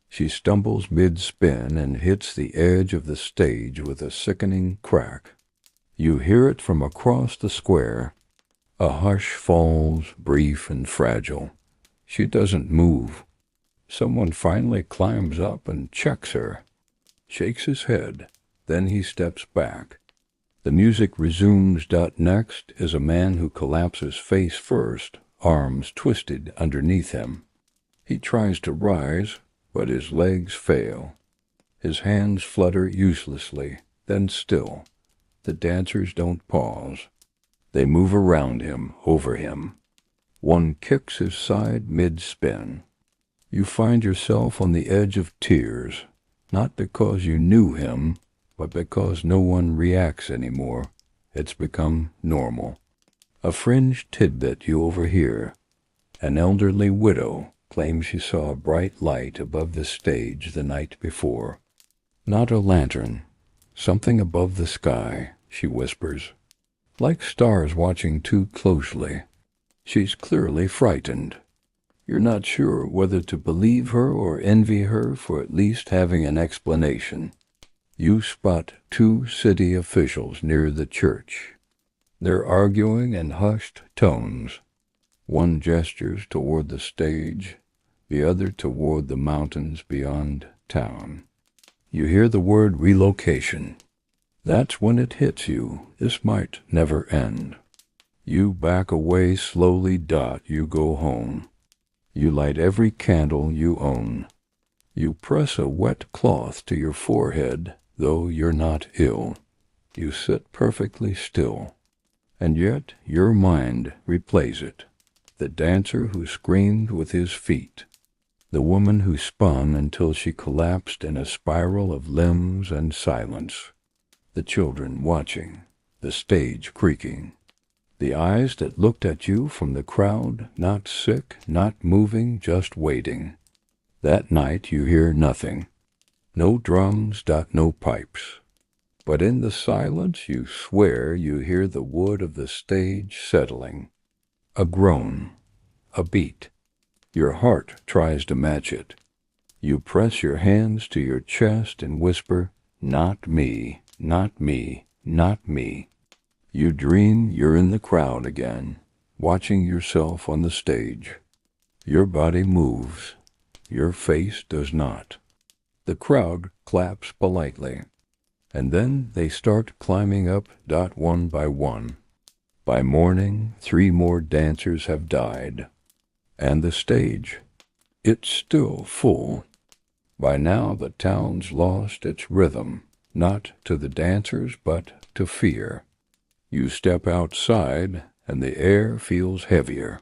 She stumbles mid-spin and hits the edge of the stage with a sickening crack. You hear it from across the square. A hush falls, brief and fragile. She doesn't move. Someone finally climbs up and checks her. Shakes his head. Then he steps back. The music resumes. Next is a man who collapses face first, arms twisted underneath him. He tries to rise, but his legs fail. His hands flutter uselessly, then still. The dancers don't pause. They move around him, over him. One kicks his side mid-spin. You find yourself on the edge of tears, not because you knew him, but because no one reacts anymore. It's become normal. A fringe tidbit you overhear. An elderly widow claims she saw a bright light above the stage the night before. Not a lantern. Something above the sky, she whispers. Like stars watching too closely. She's clearly frightened. You're not sure whether to believe her or envy her for at least having an explanation. You spot two city officials near the church. They're arguing in hushed tones. One gestures toward the stage, the other toward the mountains beyond town. You hear the word relocation. That's when it hits you. This might never end. You back away slowly. You go home. You light every candle you own. You press a wet cloth to your forehead, though you're not ill. You sit perfectly still. And yet your mind replays it. The dancer who screamed with his feet. The woman who spun until she collapsed in a spiral of limbs and silence. The children watching. The stage creaking. The eyes that looked at you from the crowd, not sick, not moving, just waiting. That night you hear nothing. No drums. No pipes. But in the silence you swear you hear the wood of the stage settling. A groan. A beat. Your heart tries to match it. You press your hands to your chest and whisper, "Not me, not me, not me." You dream you're in the crowd again, watching yourself on the stage. Your body moves. your face does not. The crowd claps politely, and then they start climbing up one by one. By morning, 3 more dancers have died. And the stage, it's still full. By now the town's lost its rhythm, not to the dancers but to fear. You step outside and the air feels heavier,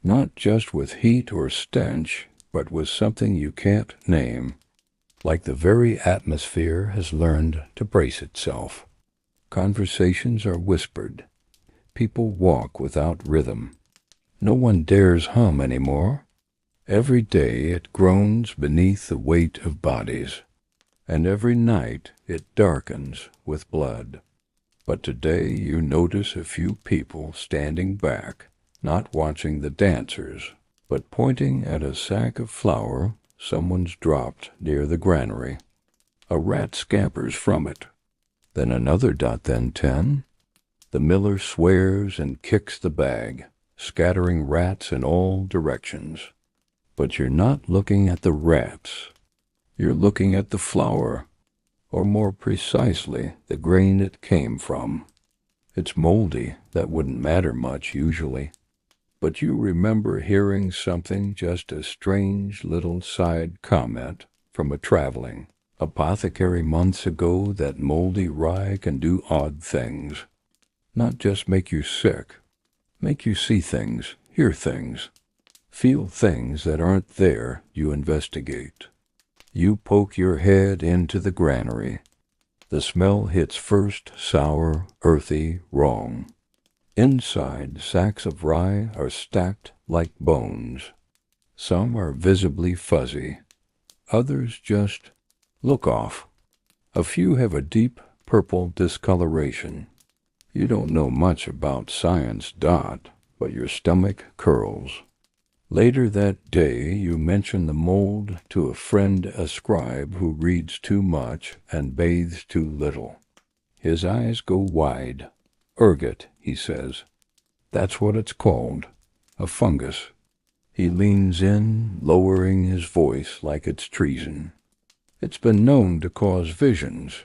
not just with heat or stench, but with something you can't name, like the very atmosphere has learned to brace itself. Conversations are whispered. People walk without rhythm. No one dares hum anymore. Every day it groans beneath the weight of bodies, and every night it darkens with blood. But today you notice a few people standing back, not watching the dancers, but pointing at a sack of flour someone's dropped near the granary. A rat scampers from it. Then another, then 10. The miller swears and kicks the bag, scattering rats in all directions. But you're not looking at the rats. You're looking at the flour, or more precisely, the grain it came from. It's moldy, that wouldn't matter much usually. But you remember hearing something, just a strange little side comment from a traveling apothecary months ago, that moldy rye can do odd things. Not just make you sick, make you see things, hear things, feel things that aren't there. You investigate. You poke your head into the granary. The smell hits first sour, earthy, wrong. Inside, sacks of rye are stacked like bones. Some are visibly fuzzy. Others just look off. A few have a deep purple discoloration. You don't know much about science, but your stomach curls. Later that day you mention the mold to a friend, a scribe who reads too much and bathes too little. His eyes go wide. Ergot, he says. That's what it's called. A fungus. He leans in, lowering his voice like it's treason. It's been known to cause visions,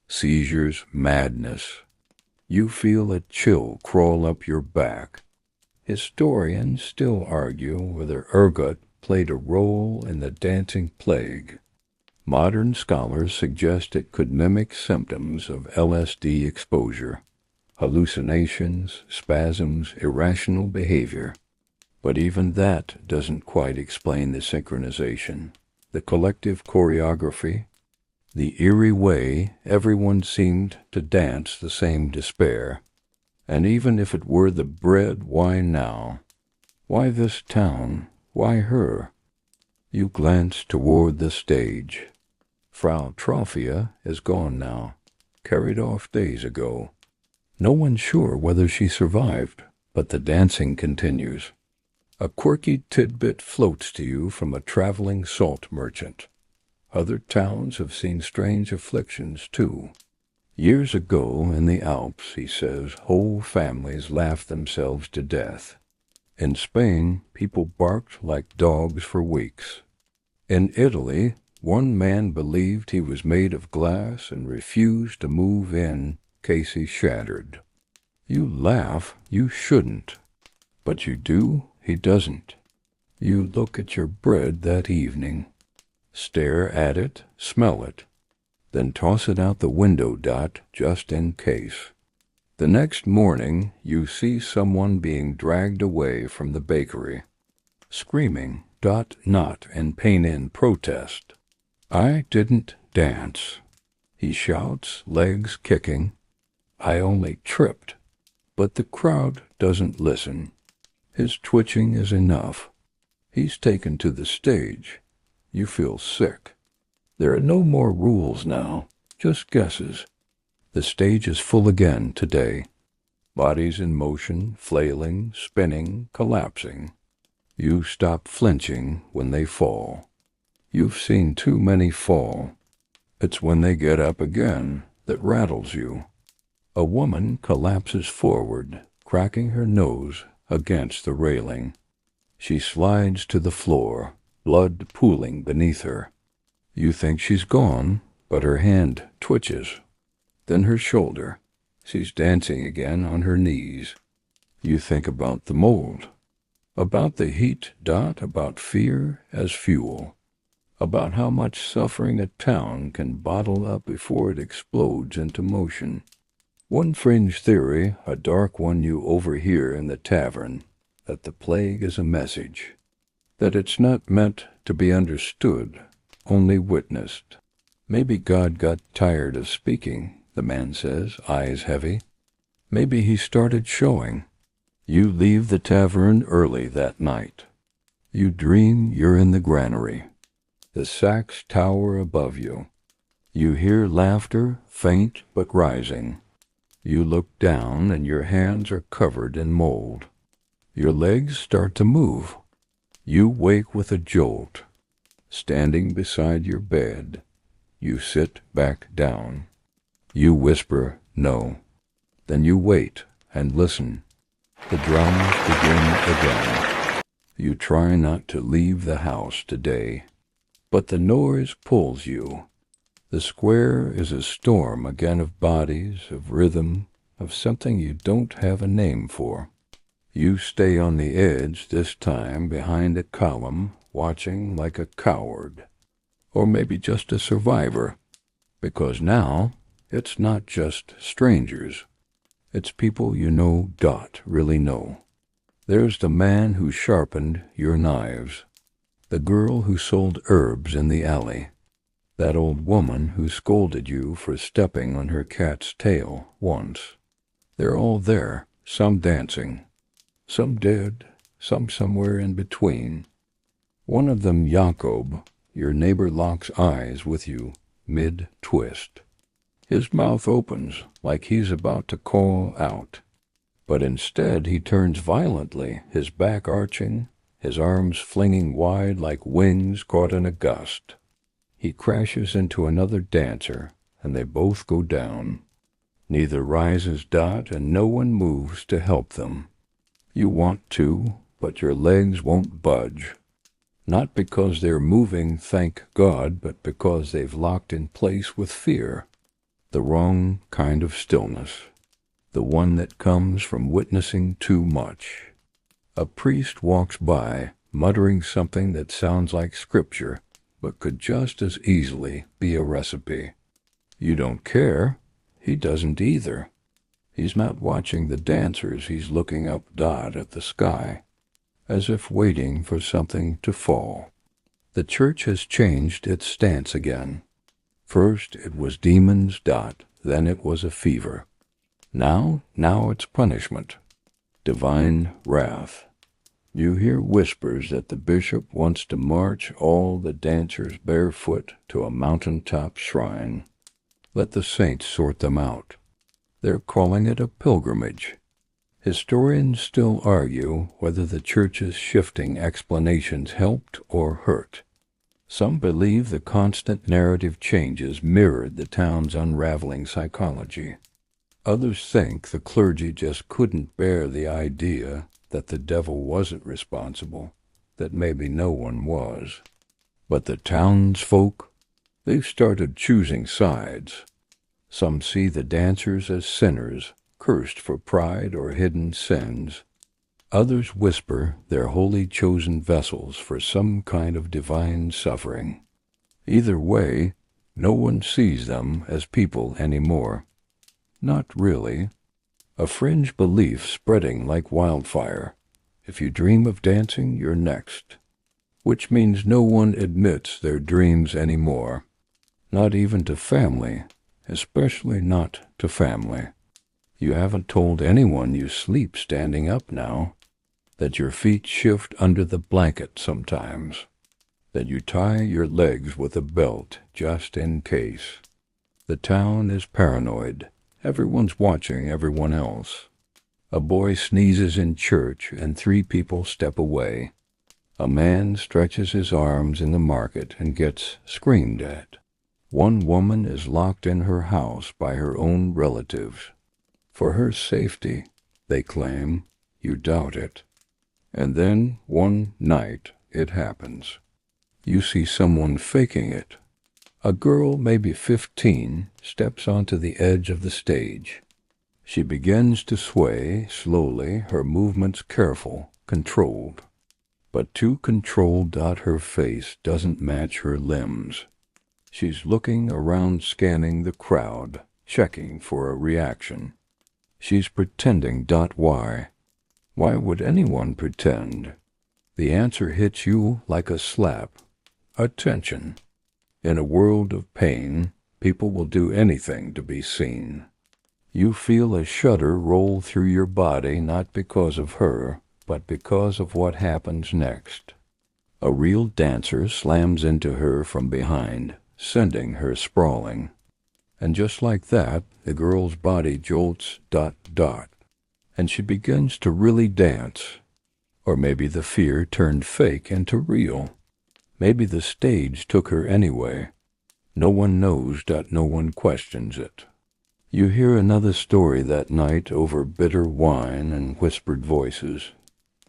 seizures, madness. You feel a chill crawl up your back. Historians still argue whether ergot played a role in the dancing plague. Modern scholars suggest it could mimic symptoms of LSD exposure, hallucinations, spasms, irrational behavior. But even that doesn't quite explain the synchronization, the collective choreography, the eerie way everyone seemed to dance the same despair. And even if it were the bread, why now? Why this town? Why her? You glance toward the stage. Frau Trophia is gone now, carried off days ago. No one's sure whether she survived, but the dancing continues. A quirky tidbit floats to you from a traveling salt merchant. Other towns have seen strange afflictions, too. Years ago in the Alps, he says, whole families laughed themselves to death. In Spain, people barked like dogs for weeks. In Italy, one man believed he was made of glass and refused to move in case he shattered. You laugh, you shouldn't. But you do, he doesn't. You look at your bread that evening, stare at it, smell it, then toss it out the window, just in case. The next morning, you see someone being dragged away from the bakery, screaming, not in pain, in protest. I didn't dance. He shouts, legs kicking. I only tripped. But the crowd doesn't listen. His twitching is enough. He's taken to the stage. You feel sick. There are no more rules now, just guesses. The stage is full again today. Bodies in motion, flailing, spinning, collapsing. You stop flinching when they fall. You've seen too many fall. It's when they get up again that rattles you. A woman collapses forward, cracking her nose against the railing. She slides to the floor, blood pooling beneath her. You think she's gone, but her hand twitches. Then her shoulder. She's dancing again on her knees. You think about the mold, about the heat, about fear as fuel, about how much suffering a town can bottle up before it explodes into motion. One fringe theory, a dark one you overhear in the tavern, that the plague is a message, that it's not meant to be understood, only witnessed. Maybe God got tired of speaking, the man says, eyes heavy. Maybe he started showing. You leave the tavern early that night. You dream you're in the granary. The sacks tower above you. You hear laughter, faint but rising. You look down and your hands are covered in mold. Your legs start to move. You wake with a jolt. Standing beside your bed, you sit back down. You whisper, no. Then you wait and listen. The drums begin again. You try not to leave the house today, but the noise pulls you. The square is a storm again of bodies, of rhythm, of something you don't have a name for. You stay on the edge, this time behind a column, watching like a coward, or maybe just a survivor, because now it's not just strangers. It's people you know really know. There's the man who sharpened your knives, the girl who sold herbs in the alley, that old woman who scolded you for stepping on her cat's tail once. They're all there, some dancing, some dead, some somewhere in between. One of them, Jakob, your neighbor, locks eyes with you mid-twist. His mouth opens like he's about to call out, but instead he turns violently, his back arching, his arms flinging wide like wings caught in a gust. He crashes into another dancer, and they both go down. Neither rises, and no one moves to help them. You want to, but your legs won't budge. Not because they're moving, thank God, but because they've locked in place with fear. The wrong kind of stillness. The one that comes from witnessing too much. A priest walks by, muttering something that sounds like scripture, but could just as easily be a recipe. You don't care. He doesn't either. He's not watching the dancers, he's looking up at the sky, as if waiting for something to fall. The church has changed its stance again. First it was demons, then it was a fever. Now it's punishment. Divine wrath. You hear whispers that the bishop wants to march all the dancers barefoot to a mountaintop shrine. Let the saints sort them out. They're calling it a pilgrimage. Historians still argue whether the church's shifting explanations helped or hurt. Some believe the constant narrative changes mirrored the town's unraveling psychology. Others think the clergy just couldn't bear the idea that the devil wasn't responsible, that maybe no one was. But the townsfolk, they've started choosing sides. Some see the dancers as sinners, cursed for pride or hidden sins. Others whisper they're holy chosen vessels for some kind of divine suffering. Either way, no one sees them as people anymore. Not really. A fringe belief spreading like wildfire. If you dream of dancing, you're next. Which means no one admits their dreams anymore. Not even to family, especially not to family. You haven't told anyone you sleep standing up now, that your feet shift under the blanket sometimes, that you tie your legs with a belt just in case. The town is paranoid. Everyone's watching everyone else. A boy sneezes in church and 3 people step away. A man stretches his arms in the market and gets screamed at. One woman is locked in her house by her own relatives. For her safety, they claim. You doubt it. And then, one night, it happens. You see someone faking it. A girl, maybe 15, steps onto the edge of the stage. She begins to sway slowly, her movements careful, controlled. But too controlled. Her face doesn't match her limbs. She's looking around, scanning the crowd, checking for a reaction. She's pretending. Why? Why would anyone pretend? The answer hits you like a slap. Attention. In a world of pain, people will do anything to be seen. You feel a shudder roll through your body, not because of her, but because of what happens next. A real dancer slams into her from behind, sending her sprawling. And just like that, the girl's body jolts ... and she begins to really dance. Or maybe the fear turned fake into real. Maybe the stage took her anyway. No one knows. No one questions it. You hear another story that night over bitter wine and whispered voices,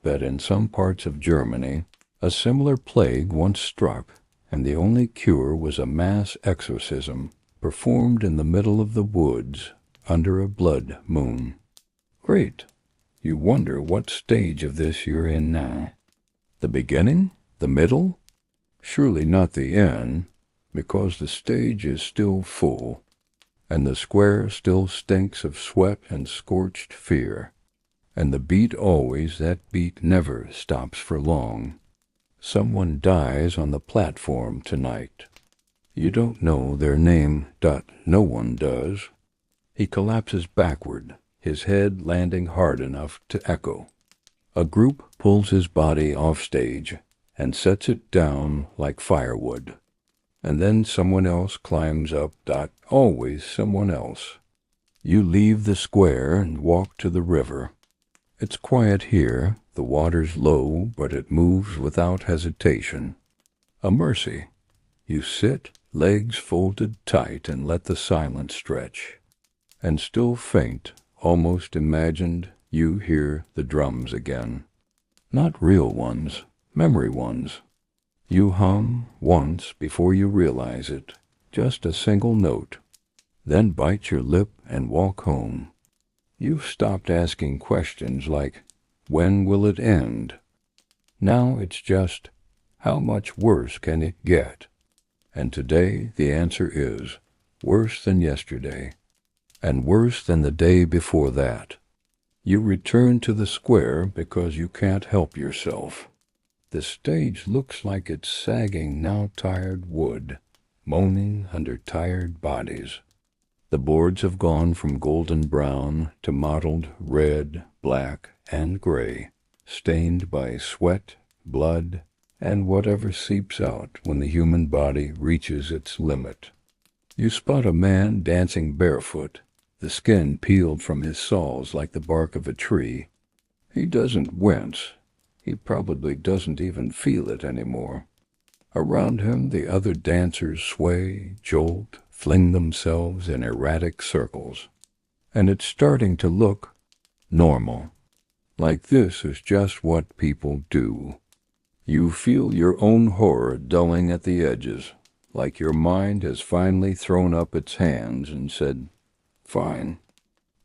that in some parts of Germany a similar plague once struck, and the only cure was a mass exorcism performed in the middle of the woods under a blood moon. Great. You wonder what stage of this you're in now. The beginning? The middle? Surely not the end, because the stage is still full, and the square still stinks of sweat and scorched fear, and the beat always, that beat never stops for long. Someone dies on the platform tonight. You don't know their name. No one does. He collapses backward, his head landing hard enough to echo. A group pulls his body off stage and sets it down like firewood. And then someone else climbs up. Always someone else. You leave the square and walk to the river. It's quiet here, the water's low, but it moves without hesitation. A mercy. You sit, legs folded tight, and let the silence stretch. And still faint, almost imagined, you hear the drums again. Not real ones, memory ones. You hum once before you realize it, just a single note. Then bite your lip and walk home. You've stopped asking questions like, when will it end? Now it's just, how much worse can it get? And today the answer is, worse than yesterday, and worse than the day before that. You return to the square because you can't help yourself. The stage looks like it's sagging now tired wood, moaning under tired bodies. The boards have gone from golden brown to mottled red, black, and gray, stained by sweat, blood, and whatever seeps out when the human body reaches its limit. You spot a man dancing barefoot, the skin peeled from his soles like the bark of a tree. He doesn't wince. He probably doesn't even feel it anymore. Around him the other dancers sway, jolt, fling themselves in erratic circles. And it's starting to look normal. Like this is just what people do. You feel your own horror dulling at the edges, like your mind has finally thrown up its hands and said, fine.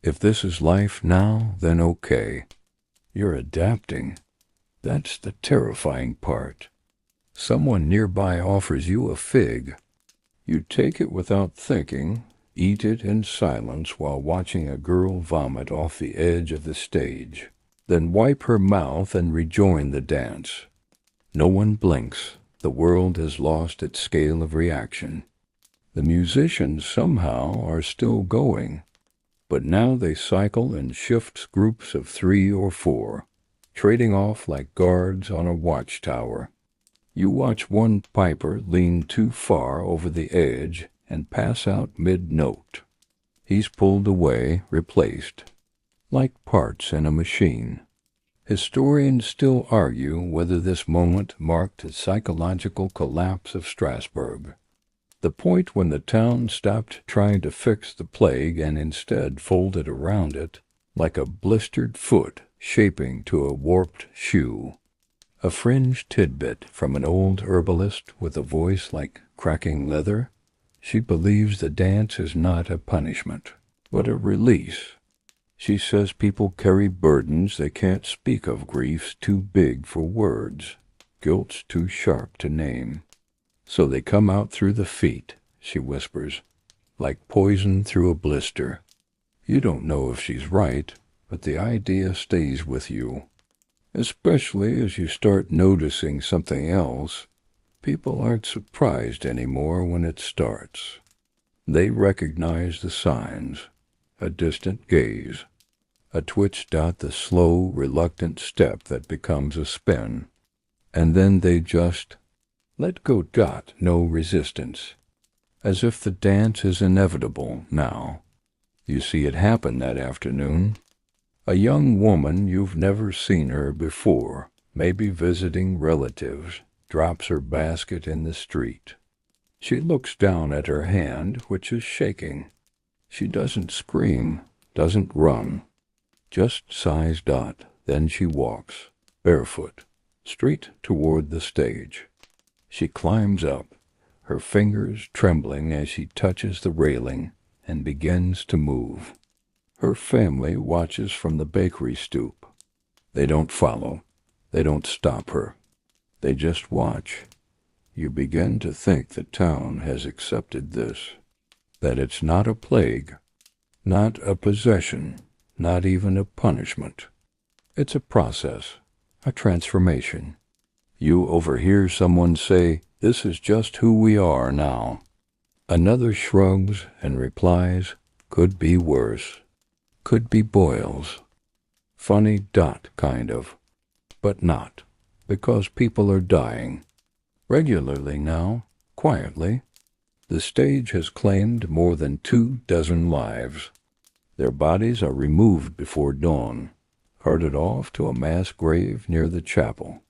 If this is life now, then okay. You're adapting. That's the terrifying part. Someone nearby offers you a fig. You take it without thinking, eat it in silence while watching a girl vomit off the edge of the stage, then wipe her mouth and rejoin the dance. No one blinks. The world has lost its scale of reaction. The musicians somehow are still going, but now they cycle in shifts, groups of 3 or 4, trading off like guards on a watchtower. You watch one piper lean too far over the edge and pass out mid-note. He's pulled away, replaced, like parts in a machine. Historians still argue whether this moment marked a psychological collapse of Strasbourg, the point when the town stopped trying to fix the plague and instead folded around it like a blistered foot shaping to a warped shoe. A fringe tidbit from an old herbalist with a voice like cracking leather. She believes the dance is not a punishment, but a release. She says people carry burdens they can't speak of, griefs too big for words, guilt's too sharp to name. So they come out through the feet, she whispers, like poison through a blister. You don't know if she's right, but the idea stays with you. Especially as you start noticing something else. People aren't surprised anymore when it starts. They recognize the signs, a distant gaze, a twitch dot, the slow, reluctant step that becomes a spin, and then they just let go dot, no resistance, as if the dance is inevitable now. You see it happen that afternoon. A young woman, you've never seen her before, maybe visiting relatives, drops her basket in the street. She looks down at her hand, which is shaking. She doesn't scream, doesn't run, just sighs dot. Then she walks, barefoot, straight toward the stage. She climbs up, her fingers trembling as she touches the railing and begins to move. Her family watches from the bakery stoop. They don't follow. They don't stop her. They just watch. You begin to think the town has accepted this, that it's not a plague, not a possession, not even a punishment. It's a process, a transformation. You overhear someone say, "This is just who we are now." Another shrugs and replies, "Could be worse. Could be boils. Funny dot, kind of. But not, because people are dying. Regularly now, quietly. The stage has claimed more than 24 lives. Their bodies are removed before dawn, carted off to a mass grave near the chapel.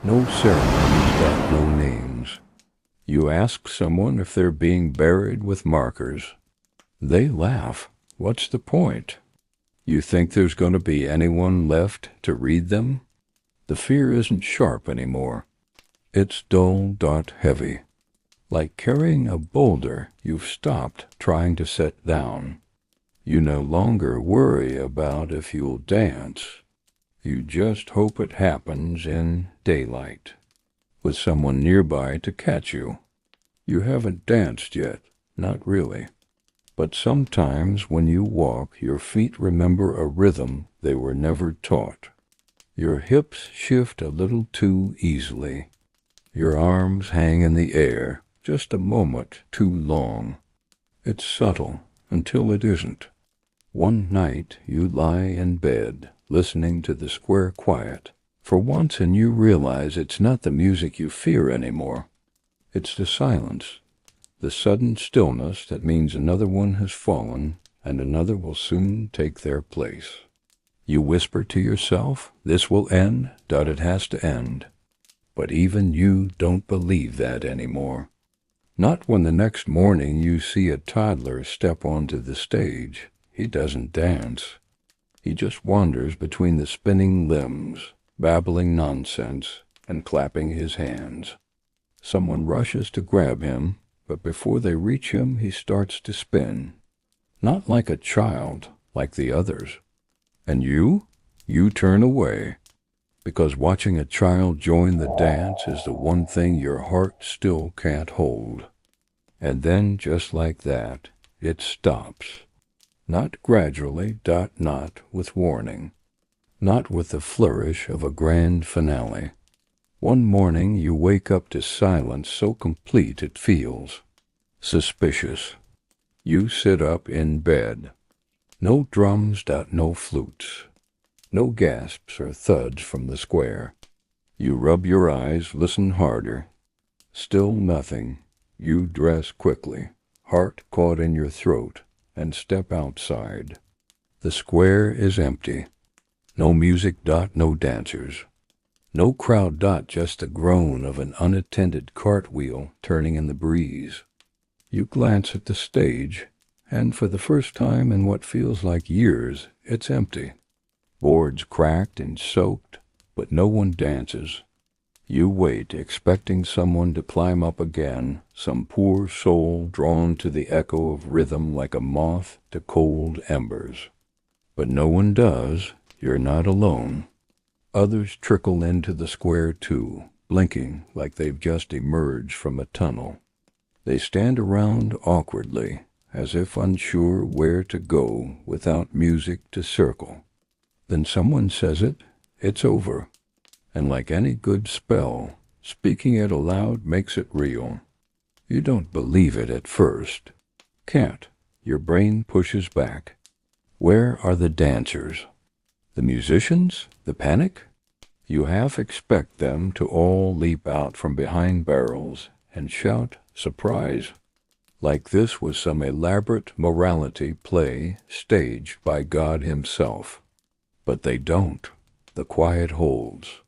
No ceremonies, no names. You ask someone if they're being buried with markers. They laugh. What's the point? You think there's going to be anyone left to read them? The fear isn't sharp anymore. It's dull dot heavy. Like carrying a boulder you've stopped trying to set down. You no longer worry about if you'll dance. You just hope it happens in daylight, with someone nearby to catch you. You haven't danced yet, not really. But sometimes when you walk, your feet remember a rhythm they were never taught. Your hips shift a little too easily. Your arms hang in the air just a moment too long. It's subtle until it isn't. One night you lie in bed, listening to the square quiet, for once, and you realize it's not the music you fear anymore. It's the silence. The sudden stillness that means another one has fallen, and another will soon take their place. You whisper to yourself, "This will end, it has to end." But even you don't believe that anymore. Not when the next morning you see a toddler step onto the stage. He doesn't dance. He just wanders between the spinning limbs, babbling nonsense and clapping his hands. Someone rushes to grab him, but before they reach him, he starts to spin. Not like a child, like the others. And you turn away, because watching a child join the dance is the one thing your heart still can't hold. And then, just like that, it stops. Not gradually, not with warning. Not with the flourish of a grand finale. One morning you wake up to silence so complete it feels suspicious. You sit up in bed. No drums, no flutes. No gasps or thuds from the square. You rub your eyes, listen harder. Still nothing. You dress quickly, heart caught in your throat, and step outside. The square is empty. No music, no dancers. No crowd, just the groan of an unattended cartwheel turning in the breeze. You glance at the stage, and for the first time in what feels like years, it's empty. Boards cracked and soaked, but no one dances. You wait, expecting someone to climb up again, some poor soul drawn to the echo of rhythm like a moth to cold embers. But no one does. You're not alone. Others trickle into the square too, blinking like they've just emerged from a tunnel. They stand around awkwardly, as if unsure where to go without music to circle. Then someone says it's over. And like any good spell, speaking it aloud makes it real. You don't believe it at first. Can't. Your brain pushes back. Where are the dancers? The musicians? The panic? You half expect them to all leap out from behind barrels and shout surprise, like this was some elaborate morality play staged by God himself. But they don't. The quiet holds.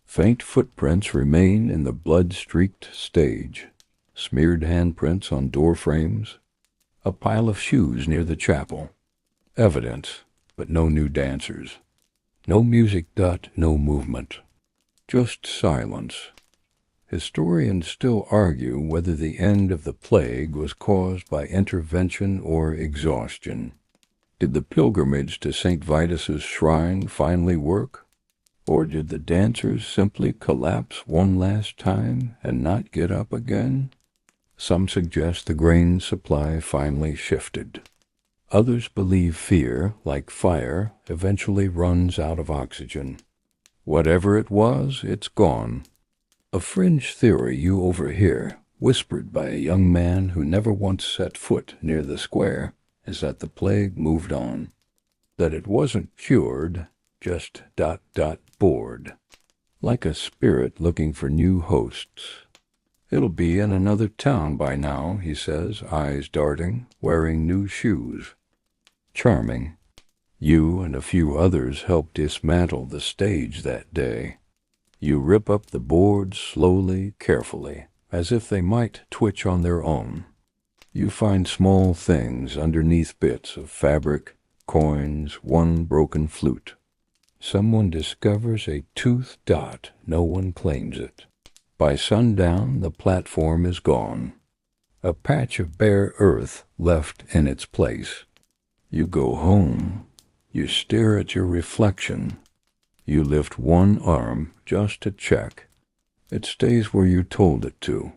Faint footprints remain in the blood-streaked stage, smeared handprints on door frames, a pile of shoes near the chapel. Evidence, but no new dancers. No music. No movement. Just silence. Historians still argue whether the end of the plague was caused by intervention or exhaustion. Did the pilgrimage to St. Vitus's shrine finally work? Or did the dancers simply collapse one last time and not get up again? Some suggest the grain supply finally shifted. Others believe fear, like fire, eventually runs out of oxygen. Whatever it was, it's gone. A fringe theory you overhear, whispered by a young man who never once set foot near the square, is that the plague moved on. That it wasn't cured, just bored. Like a spirit looking for new hosts. It'll be in another town by now, he says, eyes darting, wearing new shoes. Charming. You and a few others helped dismantle the stage that day. You rip up the boards slowly, carefully, as if they might twitch on their own. You find small things underneath bits of fabric, coins, one broken flute. Someone discovers a toothed dot. No one claims it. By sundown, the platform is gone. A patch of bare earth left in its place. You go home. You stare at your reflection. You lift one arm just to check. It stays where you told it to.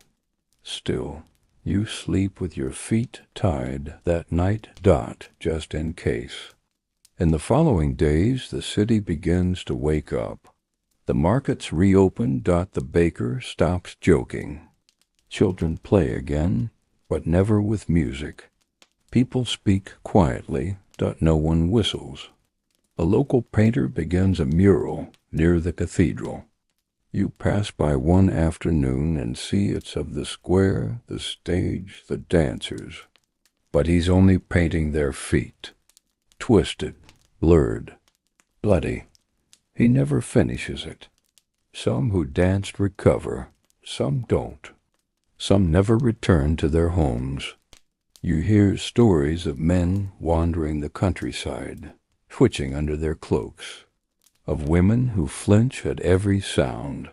Still, you sleep with your feet tied that night just in case. In the following days, the city begins to wake up. The markets reopen. The baker stops joking. Children play again, but never with music. People speak quietly. No one whistles. A local painter begins a mural near the cathedral. You pass by one afternoon and see it's of the square, the stage, the dancers. But he's only painting their feet. Twisted, blurred, bloody. He never finishes it. Some who danced recover, some don't. Some never return to their homes. You hear stories of men wandering the countryside, twitching under their cloaks, of women who flinch at every sound,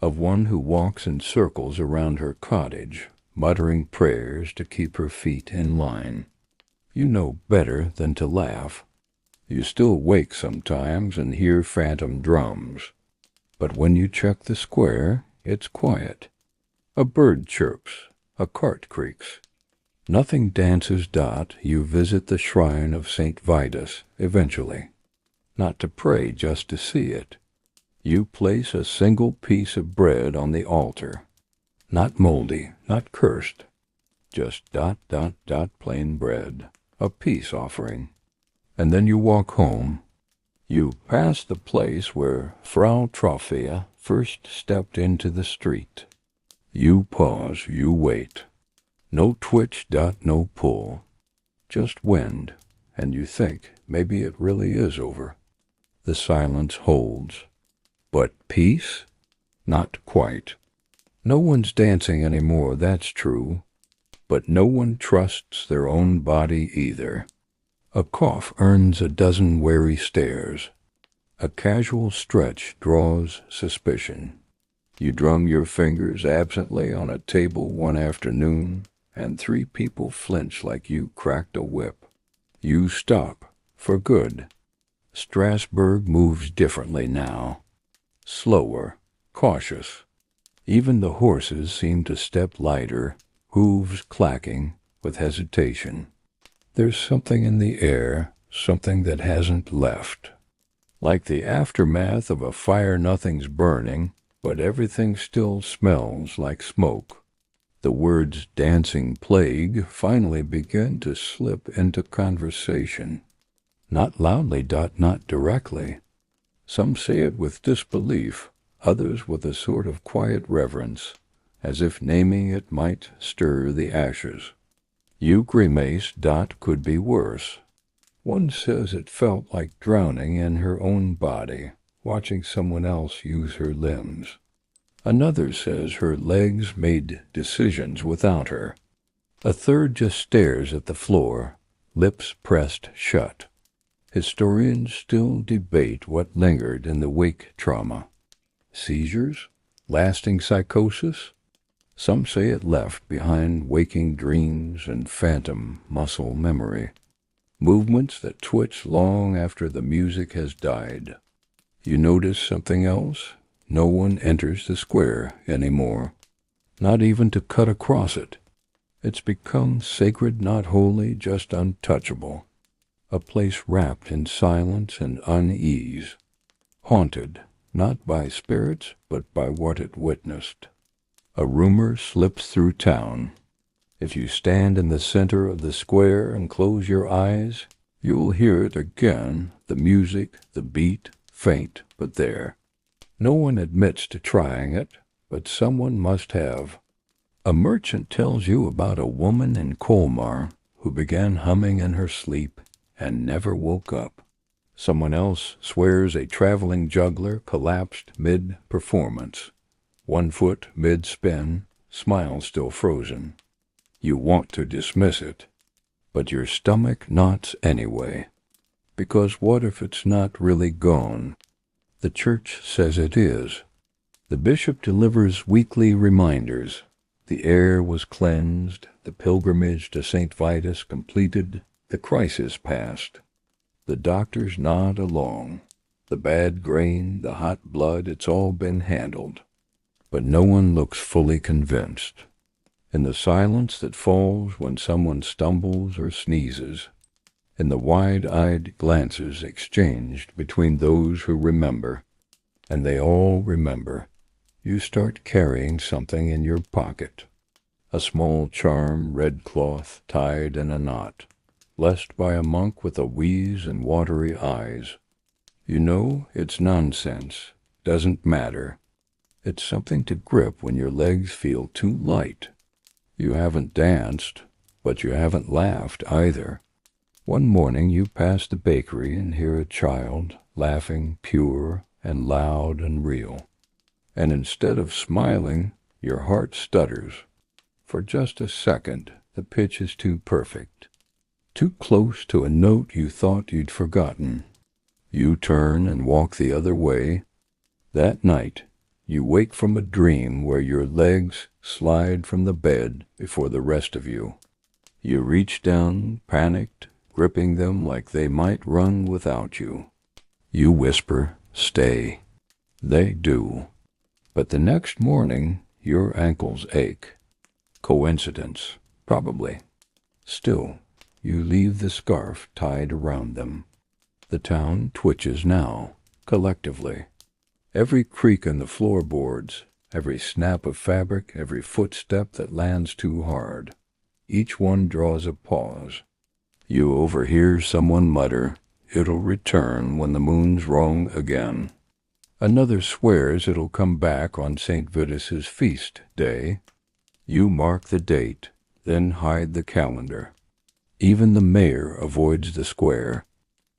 of one who walks in circles around her cottage, muttering prayers to keep her feet in line. You know better than to laugh. You still wake sometimes and hear phantom drums. But when you check the square, it's quiet. A bird chirps, a cart creaks. Nothing dances. You visit the shrine of St. Vitus eventually. Not to pray, just to see it. You place a single piece of bread on the altar. Not moldy, not cursed. Just plain bread. A peace offering. And then you walk home. You pass the place where Frau Trophea first stepped into the street. You pause, you wait. No twitch. No pull. Just wind, and you think maybe it really is over. The silence holds. But peace? Not quite. No one's dancing anymore, that's true. But no one trusts their own body either. A cough earns a dozen wary stares. A casual stretch draws suspicion. You drum your fingers absently on a table one afternoon, and 3 people flinch like you cracked a whip. You stop, for good. Strasbourg moves differently now. Slower, cautious. Even the horses seem to step lighter, hooves clacking with hesitation. There's something in the air, something that hasn't left. Like the aftermath of a fire nothing's burning, but everything still smells like smoke. The words dancing plague finally begin to slip into conversation. Not loudly, not directly. Some say it with disbelief, others with a sort of quiet reverence, as if naming it might stir the ashes. You grimace, could be worse. One says it felt like drowning in her own body, watching someone else use her limbs. Another says her legs made decisions without her. A third just stares at the floor, lips pressed shut. Historians still debate what lingered in the wake trauma. Seizures? Lasting psychosis? Some say it left behind waking dreams and phantom muscle memory. Movements that twitch long after the music has died. You notice something else? No one enters the square anymore. Not even to cut across it. It's become sacred, not holy, just untouchable. A place wrapped in silence and unease. Haunted, not by spirits, but by what it witnessed. A rumor slips through town. If you stand in the center of the square and close your eyes, you'll hear it again, the music, the beat, faint, but there. No one admits to trying it, but someone must have. A merchant tells you about a woman in Colmar who began humming in her sleep and never woke up. Someone else swears a traveling juggler collapsed mid-performance. 1 foot mid-spin, smile still frozen. You want to dismiss it, but your stomach knots anyway. Because what if it's not really gone? The church says it is. The bishop delivers weekly reminders. The air was cleansed, the pilgrimage to St. Vitus completed, the crisis passed. The doctors nod along. The bad grain, the hot blood, it's all been handled. But no one looks fully convinced. In the silence that falls when someone stumbles or sneezes, in the wide-eyed glances exchanged between those who remember, and they all remember, you start carrying something in your pocket. A small charm, red cloth, tied in a knot, blessed by a monk with a wheeze and watery eyes. You know it's nonsense, doesn't matter. It's something to grip when your legs feel too light. You haven't danced, but you haven't laughed either. One morning you pass the bakery and hear a child laughing pure and loud and real. And instead of smiling, your heart stutters. For just a second, the pitch is too perfect. Too close to a note you thought you'd forgotten. You turn and walk the other way. That night, you wake from a dream where your legs slide from the bed before the rest of you. You reach down, panicked, gripping them like they might run without you. You whisper, "Stay." They do. But the next morning, your ankles ache. Coincidence, probably. Still, you leave the scarf tied around them. The town twitches now, collectively. Every creak in the floorboards, every snap of fabric, every footstep that lands too hard. Each one draws a pause. You overhear someone mutter, "It'll return when the moon's wrong again." Another swears it'll come back on St. Vitus's feast day. You mark the date, then hide the calendar. Even the mayor avoids the square.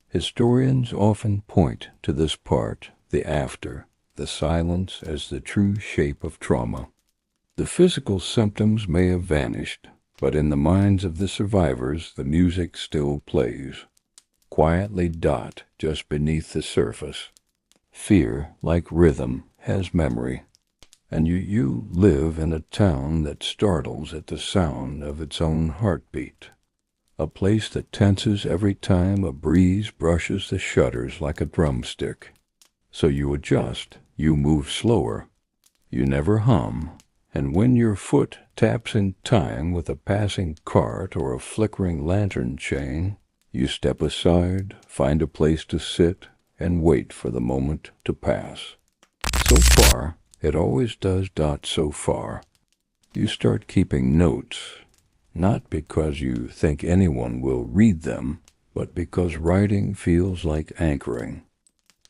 Historians often point to this part, the after, the silence as the true shape of trauma. The physical symptoms may have vanished, but in the minds of the survivors the music still plays. Quietly just beneath the surface. Fear, like rhythm, has memory. And you live in a town that startles at the sound of its own heartbeat. A place that tenses every time a breeze brushes the shutters like a drumstick. So you adjust, you move slower, you never hum, and when your foot taps in time with a passing cart or a flickering lantern chain, you step aside, find a place to sit, and wait for the moment to pass. So far, it always does. So far. You start keeping notes, not because you think anyone will read them, but because writing feels like anchoring.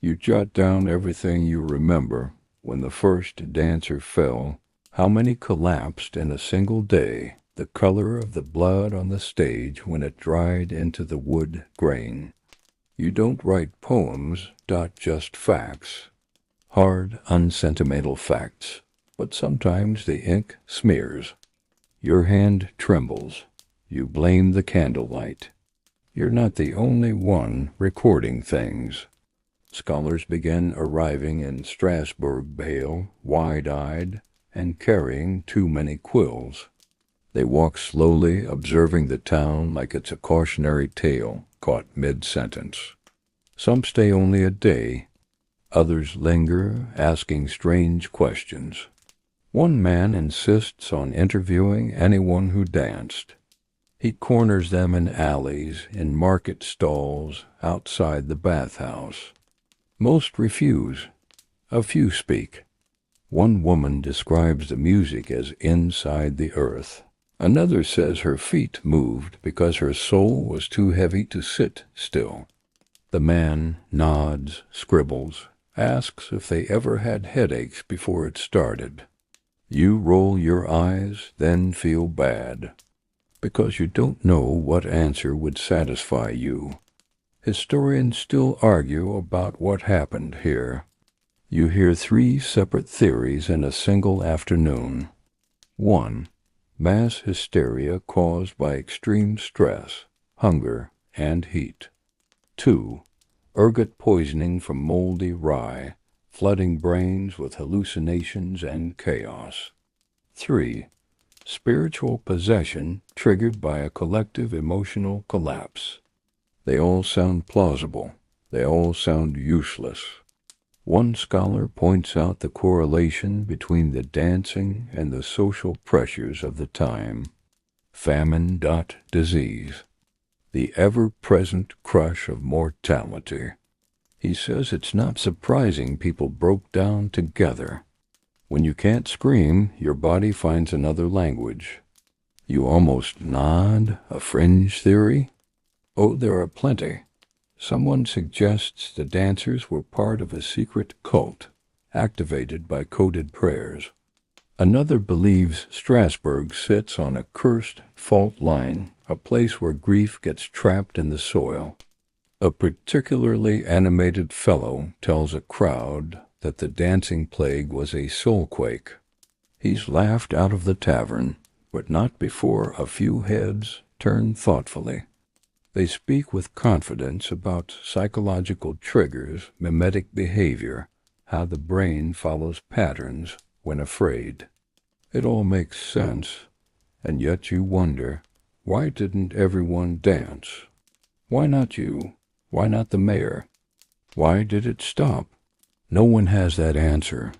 You jot down everything you remember: when the first dancer fell, how many collapsed in a single day, the color of the blood on the stage when it dried into the wood grain. You don't write poems, just facts. Hard, unsentimental facts, but sometimes the ink smears. Your hand trembles. You blame the candlelight. You're not the only one recording things. Scholars begin arriving in Strasbourg pale, wide-eyed, and carrying too many quills. They walk slowly, observing the town like it's a cautionary tale caught mid-sentence. Some stay only a day. Others linger, asking strange questions. One man insists on interviewing anyone who danced. He corners them in alleys, in market stalls, outside the bathhouse. Most refuse. A few speak. One woman describes the music as inside the earth. Another says her feet moved because her soul was too heavy to sit still. The man nods, scribbles, asks if they ever had headaches before it started. You roll your eyes, then feel bad, because you don't know what answer would satisfy you. Historians still argue about what happened here. You hear 3 separate theories in a single afternoon. 1. Mass hysteria caused by extreme stress, hunger, and heat. 2. Ergot poisoning from moldy rye, flooding brains with hallucinations and chaos. 3. Spiritual possession triggered by a collective emotional collapse. They all sound plausible. They all sound useless. One scholar points out the correlation between the dancing and the social pressures of the time. Famine. Disease. The ever-present crush of mortality. He says it's not surprising people broke down together. When you can't scream, your body finds another language. You almost nod. A fringe theory? Oh, there are plenty. Someone suggests the dancers were part of a secret cult, activated by coded prayers. Another believes Strasbourg sits on a cursed fault line, a place where grief gets trapped in the soil. A particularly animated fellow tells a crowd that the dancing plague was a soulquake. He's laughed out of the tavern, but not before a few heads turn thoughtfully. They speak with confidence about psychological triggers, mimetic behavior, how the brain follows patterns when afraid. It all makes sense, and yet you wonder, why didn't everyone dance? Why not you? Why not the mayor? Why did it stop? No one has that answer.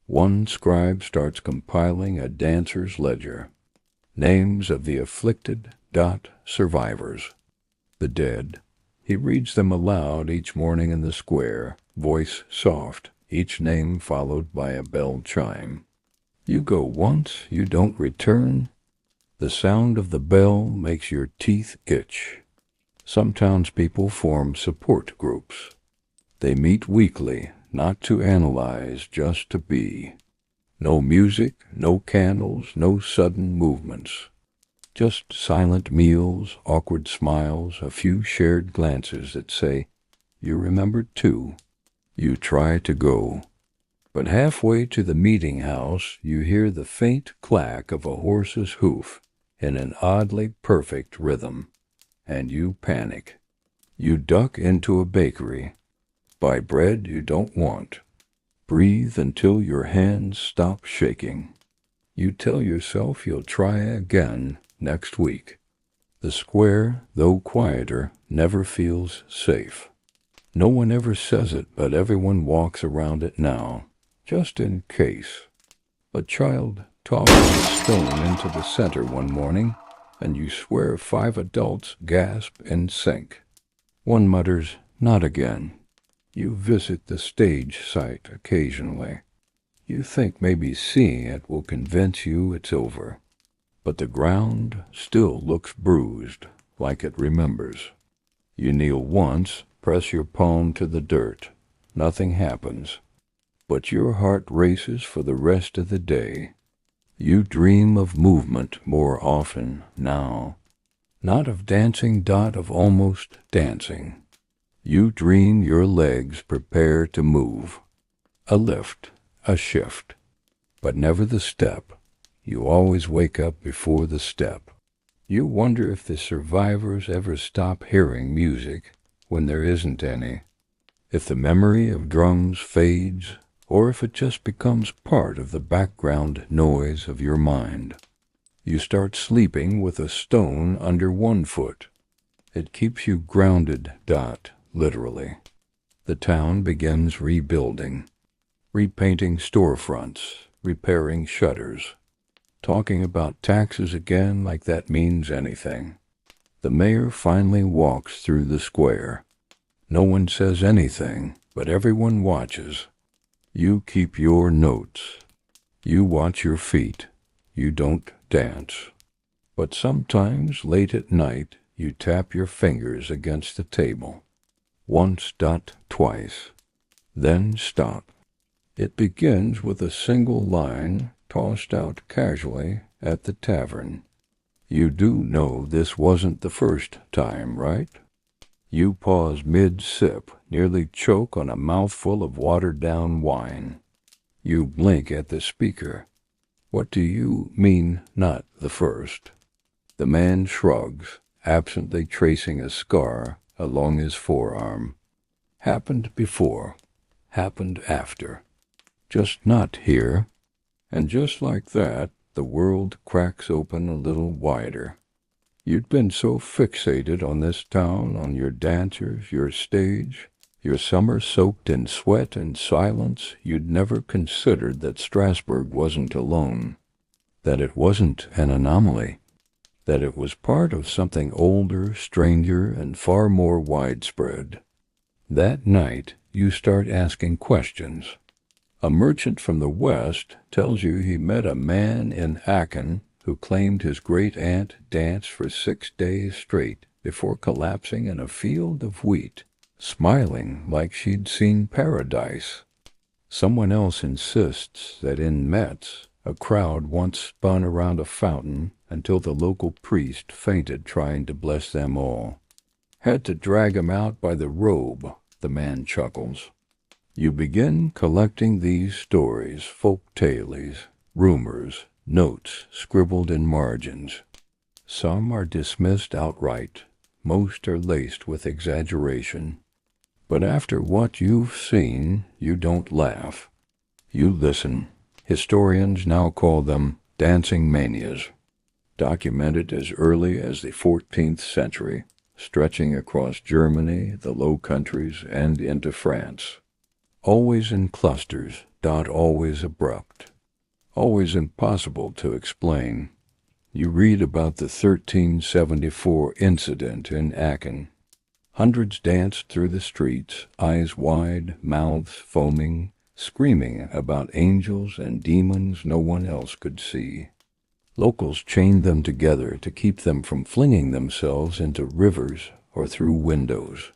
One scribe starts compiling a dancer's ledger. Names of the afflicted. Survivors. The dead. He reads them aloud each morning in the square, voice soft, each name followed by a bell chime. You go once, you don't return. The sound of the bell makes your teeth itch. Some townspeople form support groups. They meet weekly, not to analyze, just to be. No music, no candles, no sudden movements. Just silent meals, awkward smiles, a few shared glances that say, "You remembered too." You try to go. But halfway to the meeting house, you hear the faint clack of a horse's hoof in an oddly perfect rhythm, and you panic. You duck into a bakery. Buy bread you don't want. Breathe until your hands stop shaking. You tell yourself you'll try again next week. The square, though quieter, never feels safe. No one ever says it, but everyone walks around it now, just in case. A child tosses a stone into the center one morning, and you swear 5 adults gasp in sync. One mutters, "Not again." You visit the stage site occasionally. You think maybe seeing it will convince you it's over. But the ground still looks bruised, like it remembers. You kneel once, press your palm to the dirt. Nothing happens. But your heart races for the rest of the day. You dream of movement more often now. Not of dancing, of almost dancing. You dream your legs prepare to move. A lift, a shift. But never the step. You always wake up before the step. You wonder if the survivors ever stop hearing music when there isn't any. If the memory of drums fades, or if it just becomes part of the background noise of your mind. You start sleeping with a stone under one foot. It keeps you grounded, literally. The town begins rebuilding, repainting storefronts, repairing shutters, talking about taxes again like that means anything. The mayor finally walks through the square. No one says anything, but everyone watches. You keep your notes. You watch your feet. You don't dance. But sometimes, late at night, you tap your fingers against the table. Once, twice. Then stop. It begins with a single line tossed out casually at the tavern. You do know this wasn't the first time, right? You pause mid-sip, nearly choke on a mouthful of watered-down wine. You blink at the speaker. What do you mean, not the first? The man shrugs, absently tracing a scar along his forearm. Happened before, happened after. Just not here. And just like that, the world cracks open a little wider. You'd been so fixated on this town, on your dancers, your stage, your summer soaked in sweat and silence, you'd never considered that Strasbourg wasn't alone, that it wasn't an anomaly, that it was part of something older, stranger, and far more widespread. That night, you start asking questions. A merchant from the West tells you he met a man in Aachen who claimed his great-aunt danced for 6 days straight before collapsing in a field of wheat, smiling like she'd seen paradise. Someone else insists that in Metz, a crowd once spun around a fountain until the local priest fainted trying to bless them all. Had to drag him out by the robe, the man chuckles. You begin collecting these stories, folk tales, rumors, notes scribbled in margins. Some are dismissed outright. Most are laced with exaggeration. But after what you've seen, you don't laugh. You listen. Historians now call them dancing manias. Documented as early as the 14th century, stretching across Germany, the Low Countries, and into France. Always in clusters, always abrupt. Always impossible to explain. You read about the 1374 incident in Aachen. Hundreds danced through the streets, eyes wide, mouths foaming, screaming about angels and demons no one else could see. Locals chained them together to keep them from flinging themselves into rivers or through windows.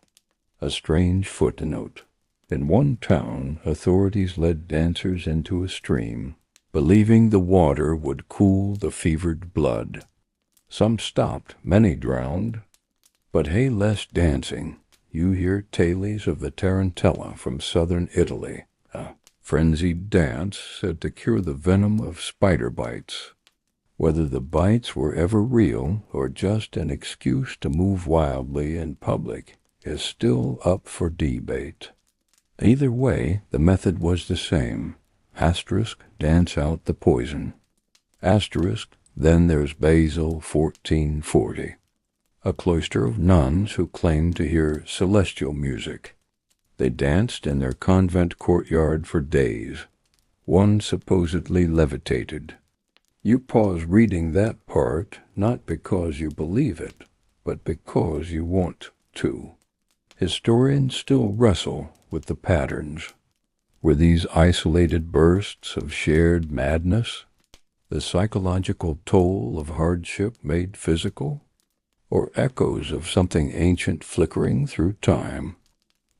A strange footnote. In one town, authorities led dancers into a stream, believing the water would cool the fevered blood. Some stopped, many drowned. But hey, less dancing. You hear tales of the tarantella from southern Italy, a frenzied dance said to cure the venom of spider bites. Whether the bites were ever real or just an excuse to move wildly in public is still up for debate. Either way, the method was the same. Asterisk, dance out the poison. Asterisk, then there's Basil 1440, a cloister of nuns who claimed to hear celestial music. They danced in their convent courtyard for days. One supposedly levitated. You pause reading that part, not because you believe it, but because you want to. Historians still wrestle with the patterns. Were these isolated bursts of shared madness, the psychological toll of hardship made physical, or echoes of something ancient flickering through time?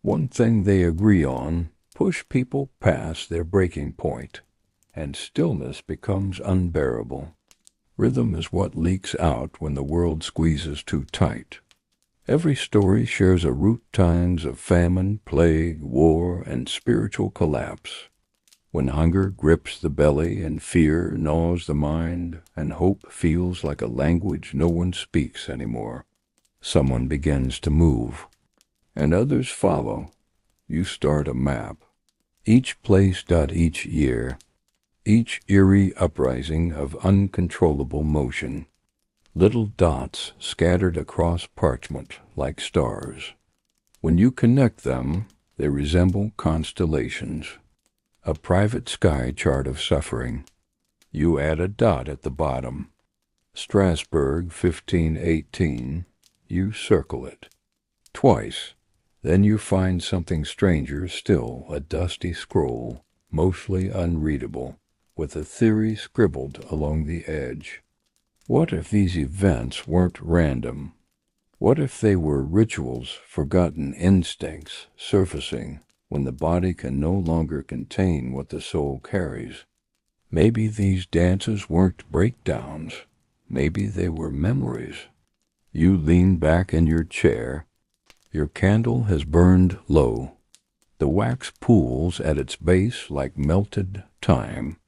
One thing they agree on: push people past their breaking point, and stillness becomes unbearable. Rhythm is what leaks out when the world squeezes too tight. Every story shares a root times of famine, plague, war, and spiritual collapse. When hunger grips the belly and fear gnaws the mind, and hope feels like a language no one speaks anymore, someone begins to move, and others follow. You start a map. Each place, each year, each eerie uprising of uncontrollable motion. Little dots scattered across parchment like stars. When you connect them, they resemble constellations. A private sky chart of suffering. You add a dot at the bottom. Strasbourg 1518. You circle it. Twice. Then you find something stranger still, a dusty scroll, mostly unreadable, with a theory scribbled along the edge. What if these events weren't random? What if they were rituals, forgotten instincts, surfacing when the body can no longer contain what the soul carries? Maybe these dances weren't breakdowns. Maybe they were memories. You lean back in your chair. Your candle has burned low. The wax pools at its base like melted time.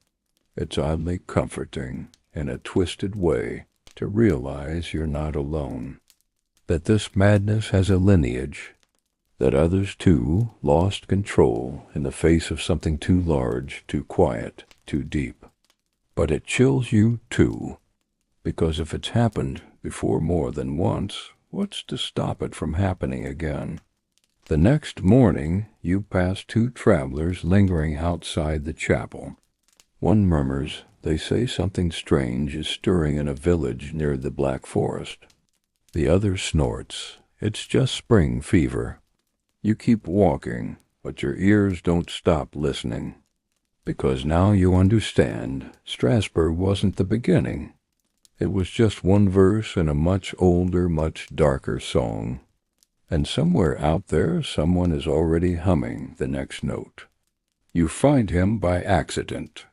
It's oddly comforting, in a twisted way, to realize you're not alone. That this madness has a lineage. That others, too, lost control in the face of something too large, too quiet, too deep. But it chills you, too, because if it's happened before more than once, what's to stop it from happening again? The next morning, you pass two travelers lingering outside the chapel. One murmurs, they say something strange is stirring in a village near the Black Forest. The other snorts, it's just spring fever. You keep walking, but your ears don't stop listening. Because now you understand, Strasbourg wasn't the beginning. It was just one verse in a much older, much darker song. And somewhere out there, someone is already humming the next note. You find him by accident.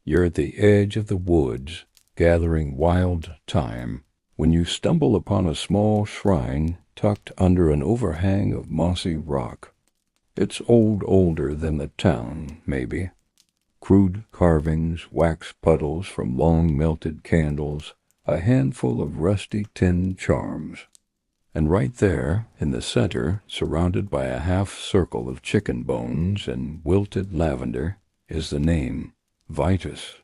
You're at the edge of the woods, gathering wild thyme, when you stumble upon a small shrine tucked under an overhang of mossy rock. It's older than the town, maybe. Crude carvings, wax puddles from long melted candles, a handful of rusty tin charms. And right there, in the center, surrounded by a half-circle of chicken bones and wilted lavender, is the name, Vitus.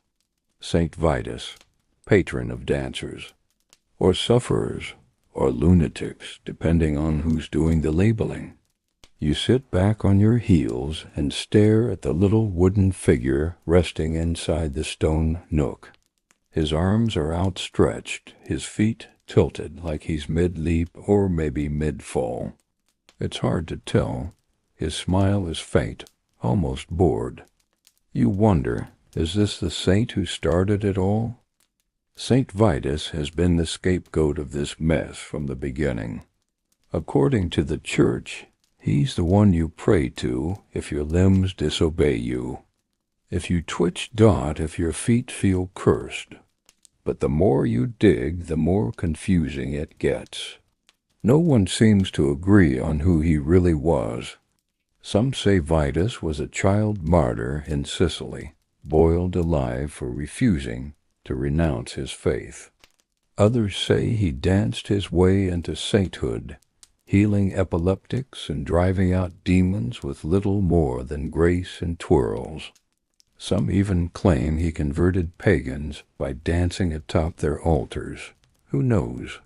Saint Vitus, patron of dancers, or sufferers, or lunatics, depending on who's doing the labeling. You sit back on your heels and stare at the little wooden figure resting inside the stone nook. His arms are outstretched, his feet tilted like he's mid-leap or maybe mid-fall. It's hard to tell. His smile is faint, almost bored. You wonder, is this the saint who started it all? Saint Vitus has been the scapegoat of this mess from the beginning. According to the church, he's the one you pray to if your limbs disobey you. If you twitch if your feet feel cursed. But the more you dig, the more confusing it gets. No one seems to agree on who he really was. Some say Vitus was a child martyr in Sicily, boiled alive for refusing to renounce his faith. Others say he danced his way into sainthood, healing epileptics and driving out demons with little more than grace and twirls. Some even claim he converted pagans by dancing atop their altars. Who knows?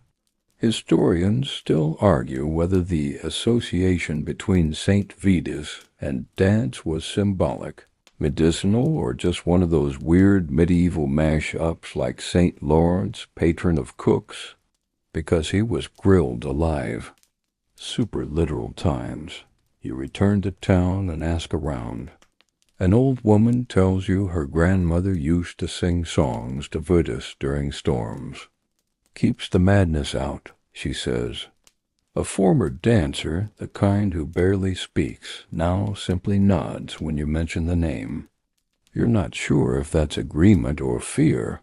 Historians still argue whether the association between Saint Vitus and dance was symbolic, medicinal, or just one of those weird medieval mash-ups like Saint Lawrence, patron of cooks, because he was grilled alive. Super literal times. You return to town and ask around. An old woman tells you her grandmother used to sing songs to Vitus during storms. Keeps the madness out, she says. A former dancer, the kind who barely speaks, now simply nods when you mention the name. You're not sure if that's agreement or fear.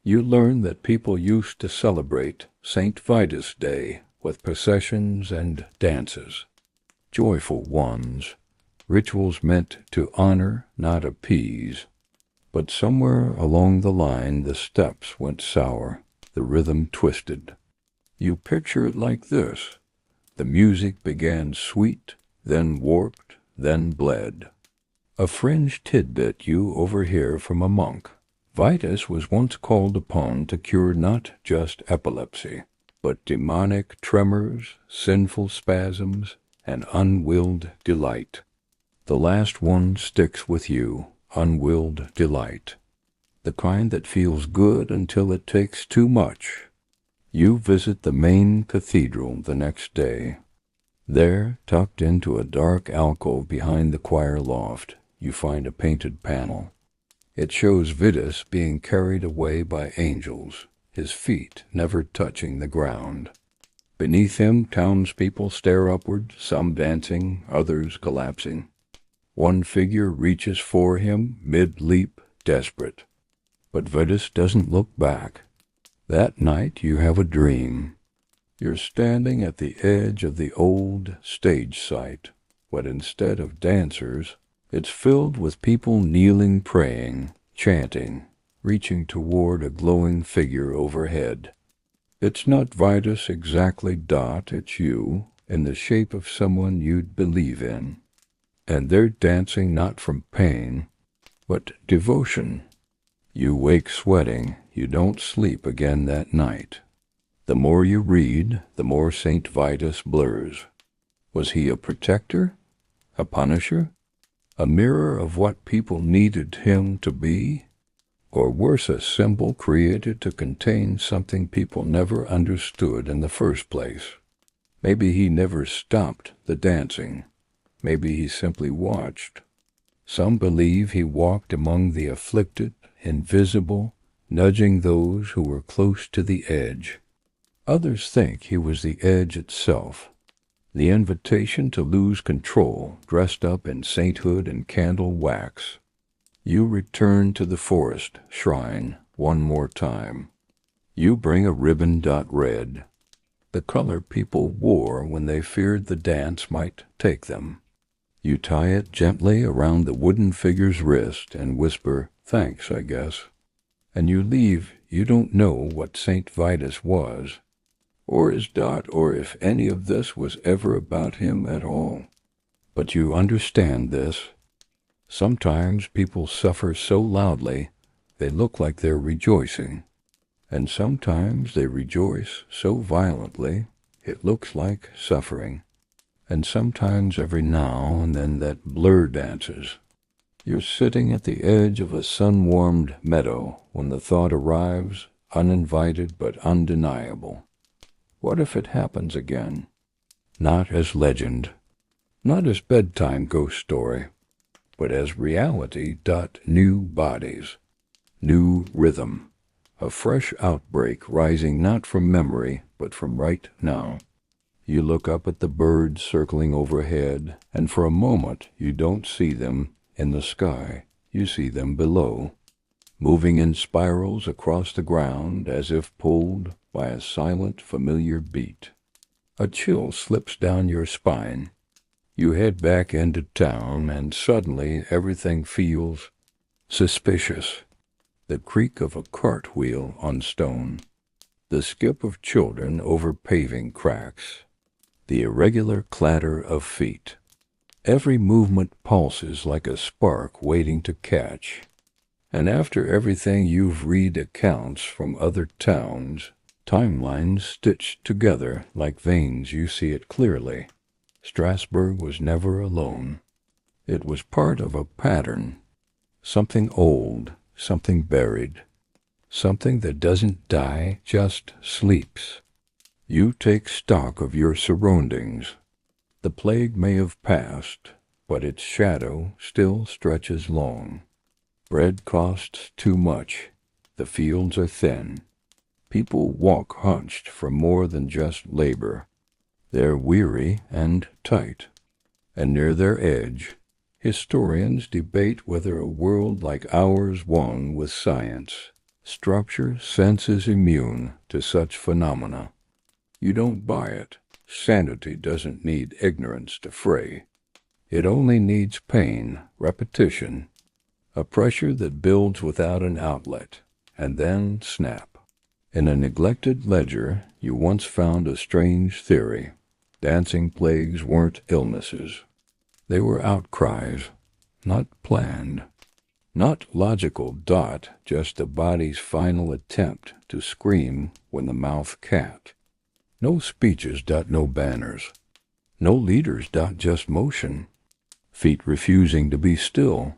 You learn that people used to celebrate St. Vitus Day with processions and dances. Joyful ones. Rituals meant to honor, not appease. But somewhere along the line the steps went sour, the rhythm twisted. You picture it like this. The music began sweet, then warped, then bled. A fringe tidbit you overhear from a monk. Vitus was once called upon to cure not just epilepsy, but demonic tremors, sinful spasms, and unwilled delight. The last one sticks with you, unwilled delight. The kind that feels good until it takes too much. You visit the main cathedral the next day. There, tucked into a dark alcove behind the choir loft, you find a painted panel. It shows Vitus being carried away by angels, his feet never touching the ground. Beneath him, townspeople stare upward, some dancing, others collapsing. One figure reaches for him, mid-leap, desperate. But Vitus doesn't look back. That night you have a dream. You're standing at the edge of the old stage site, but instead of dancers, it's filled with people kneeling, praying, chanting, reaching toward a glowing figure overhead. It's not Vitus exactly, it's you, in the shape of someone you'd believe in. And they're dancing not from pain, but devotion. You wake sweating, you don't sleep again that night. The more you read, the more St. Vitus blurs. Was he a protector? A punisher? A mirror of what people needed him to be? Or worse, a symbol created to contain something people never understood in the first place? Maybe he never stopped the dancing. Maybe he simply watched. Some believe he walked among the afflicted, invisible, nudging those who were close to the edge. Others think he was the edge itself, the invitation to lose control, dressed up in sainthood and candle wax. You return to the forest shrine one more time. You bring a ribbon red, the color people wore when they feared the dance might take them. You tie it gently around the wooden figure's wrist and whisper, "Thanks, I guess." And you leave. You don't know what St. Vitus was, or is or if any of this was ever about him at all. But you understand this. Sometimes people suffer so loudly they look like they're rejoicing, and sometimes they rejoice so violently it looks like suffering. And sometimes every now and then that blur dances. You're sitting at the edge of a sun-warmed meadow when the thought arrives, uninvited but undeniable. What if it happens again? Not as legend, not as bedtime ghost story, but as reality. New bodies, new rhythm, a fresh outbreak rising not from memory but from right now. You look up at the birds circling overhead, and for a moment you don't see them in the sky. You see them below, moving in spirals across the ground as if pulled by a silent, familiar beat. A chill slips down your spine. You head back into town, and suddenly everything feels suspicious. The creak of a cartwheel on stone, the skip of children over paving cracks, the irregular clatter of feet. Every movement pulses like a spark waiting to catch. And after everything you've read accounts from other towns, timelines stitched together like veins, you see it clearly. Strasbourg was never alone. It was part of a pattern, something old, something buried, something that doesn't die, just sleeps. You take stock of your surroundings. The plague may have passed, but its shadow still stretches long. Bread costs too much. The fields are thin. People walk hunched for more than just labor. They're weary and tight. And near their edge, historians debate whether a world like ours won with science. Structure senses immune to such phenomena. You don't buy it. Sanity doesn't need ignorance to fray. It only needs pain, repetition, a pressure that builds without an outlet, and then snap. In a neglected ledger, you once found a strange theory. Dancing plagues weren't illnesses. They were outcries, not planned, not logical, just the body's final attempt to scream when the mouth can't. No speeches, no banners. No leaders, just motion. Feet refusing to be still.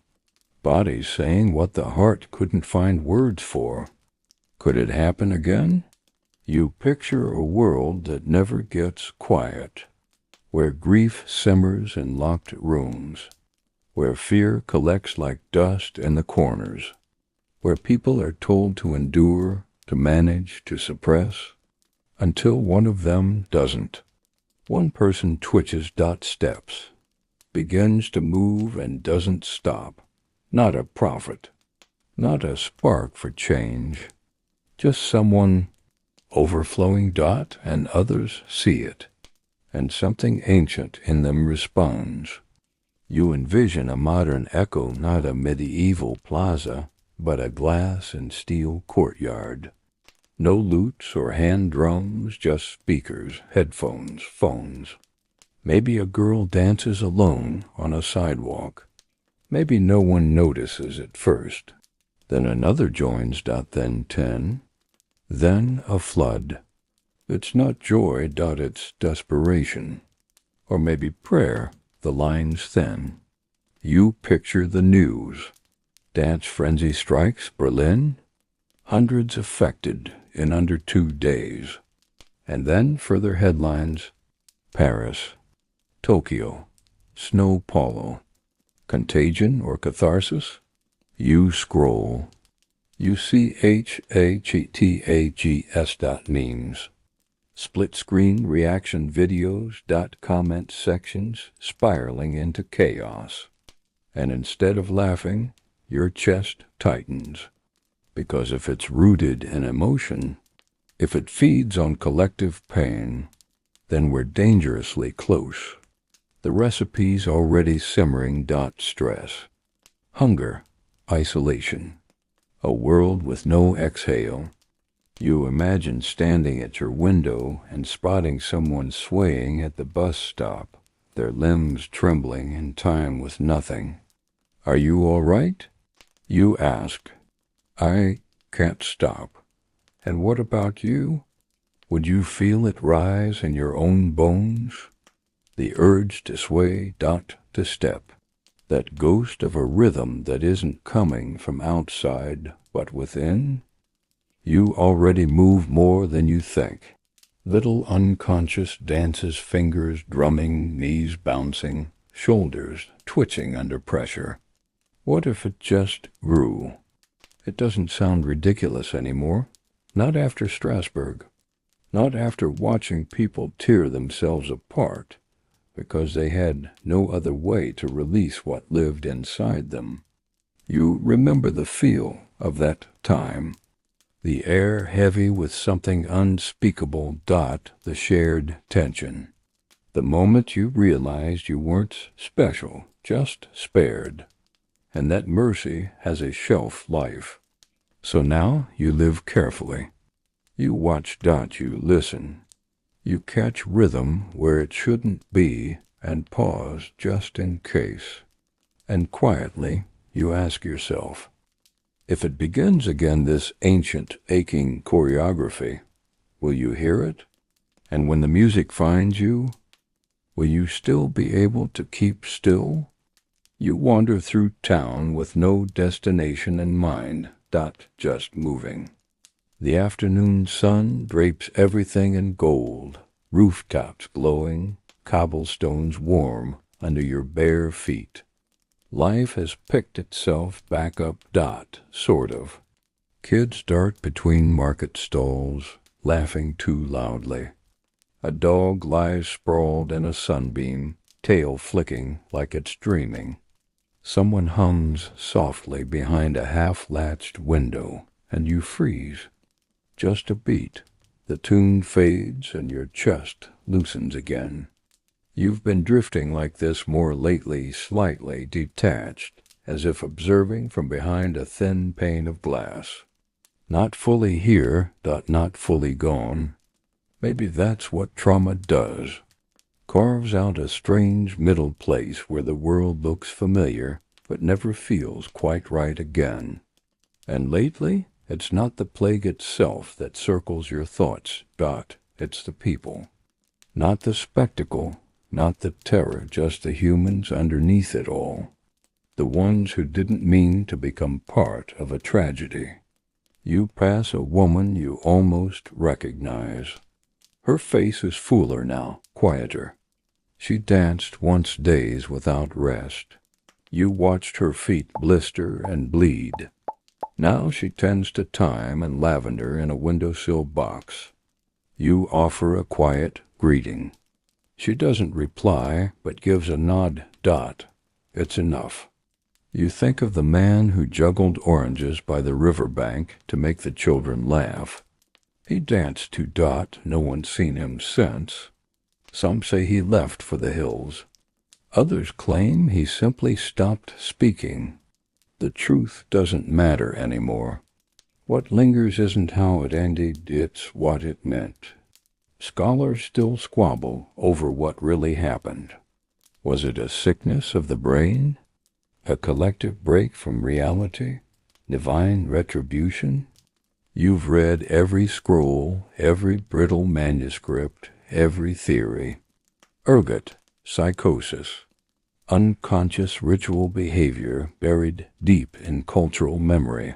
Bodies saying what the heart couldn't find words for. Could it happen again? You picture a world that never gets quiet, where grief simmers in locked rooms, where fear collects like dust in the corners, where people are told to endure, to manage, to suppress, until one of them doesn't. One person twitches, steps, begins to move and doesn't stop. Not a prophet, not a spark for change, just someone overflowing, and others see it, and something ancient in them responds. You envision a modern echo, not a medieval plaza, but a glass and steel courtyard. No lutes or hand drums, just speakers, headphones, phones. Maybe a girl dances alone on a sidewalk. Maybe no one notices at first. Then another joins, then 10. Then a flood. It's not joy, it's desperation. Or maybe prayer, the lines thin. You picture the news. Dance frenzy strikes Berlin. Hundreds affected in under 2 days. And then further headlines. Paris, Tokyo, Snow Paulo. Contagion or catharsis? You scroll. You see HAGTAGS. Split-screen reaction videos, comment sections spiraling into chaos. And instead of laughing, your chest tightens. Because if it's rooted in emotion, if it feeds on collective pain, then we're dangerously close. The recipe's already simmering, stress. Hunger, isolation. A world with no exhale. You imagine standing at your window and spotting someone swaying at the bus stop, their limbs trembling in time with nothing. Are you all right? You ask. I can't stop. And what about you? Would you feel it rise in your own bones? The urge to sway, to step. That ghost of a rhythm that isn't coming from outside, but within? You already move more than you think. Little unconscious dances, fingers drumming, knees bouncing, shoulders twitching under pressure. What if it just grew? It doesn't sound ridiculous anymore. Not after Strasbourg. Not after watching people tear themselves apart because they had no other way to release what lived inside them. You remember the feel of that time. The air heavy with something unspeakable, the shared tension. The moment you realized you weren't special, just spared. And that mercy has a shelf life. So now you live carefully. You watch, you listen. You catch rhythm where it shouldn't be and pause just in case. And quietly you ask yourself, if it begins again this ancient, aching choreography, will you hear it? And when the music finds you, will you still be able to keep still? You wander through town with no destination in mind, just moving. The afternoon sun drapes everything in gold, rooftops glowing, cobblestones warm under your bare feet. Life has picked itself back up, sort of. Kids dart between market stalls, laughing too loudly. A dog lies sprawled in a sunbeam, tail flicking like it's dreaming. Someone hums softly behind a half-latched window, and you freeze. Just a beat. The tune fades and your chest loosens again. You've been drifting like this more lately, slightly detached, as if observing from behind a thin pane of glass. Not fully here, not fully gone. Maybe that's what trauma does. Carves out a strange middle place where the world looks familiar, but never feels quite right again. And lately, it's not the plague itself that circles your thoughts, it's the people. Not the spectacle, not the terror, just the humans underneath it all. The ones who didn't mean to become part of a tragedy. You pass a woman you almost recognize. Her face is fuller now, quieter. She danced once days without rest. You watched her feet blister and bleed. Now she tends to thyme and lavender in a windowsill box. You offer a quiet greeting. She doesn't reply, but gives a nod, It's enough. You think of the man who juggled oranges by the riverbank to make the children laugh. He danced to no one's seen him since. Some say he left for the hills. Others claim he simply stopped speaking. The truth doesn't matter anymore. What lingers isn't how it ended, it's what it meant. Scholars still squabble over what really happened. Was it a sickness of the brain? A collective break from reality? Divine retribution? You've read every scroll, every brittle manuscript, every theory. Ergot, psychosis, unconscious ritual behavior buried deep in cultural memory.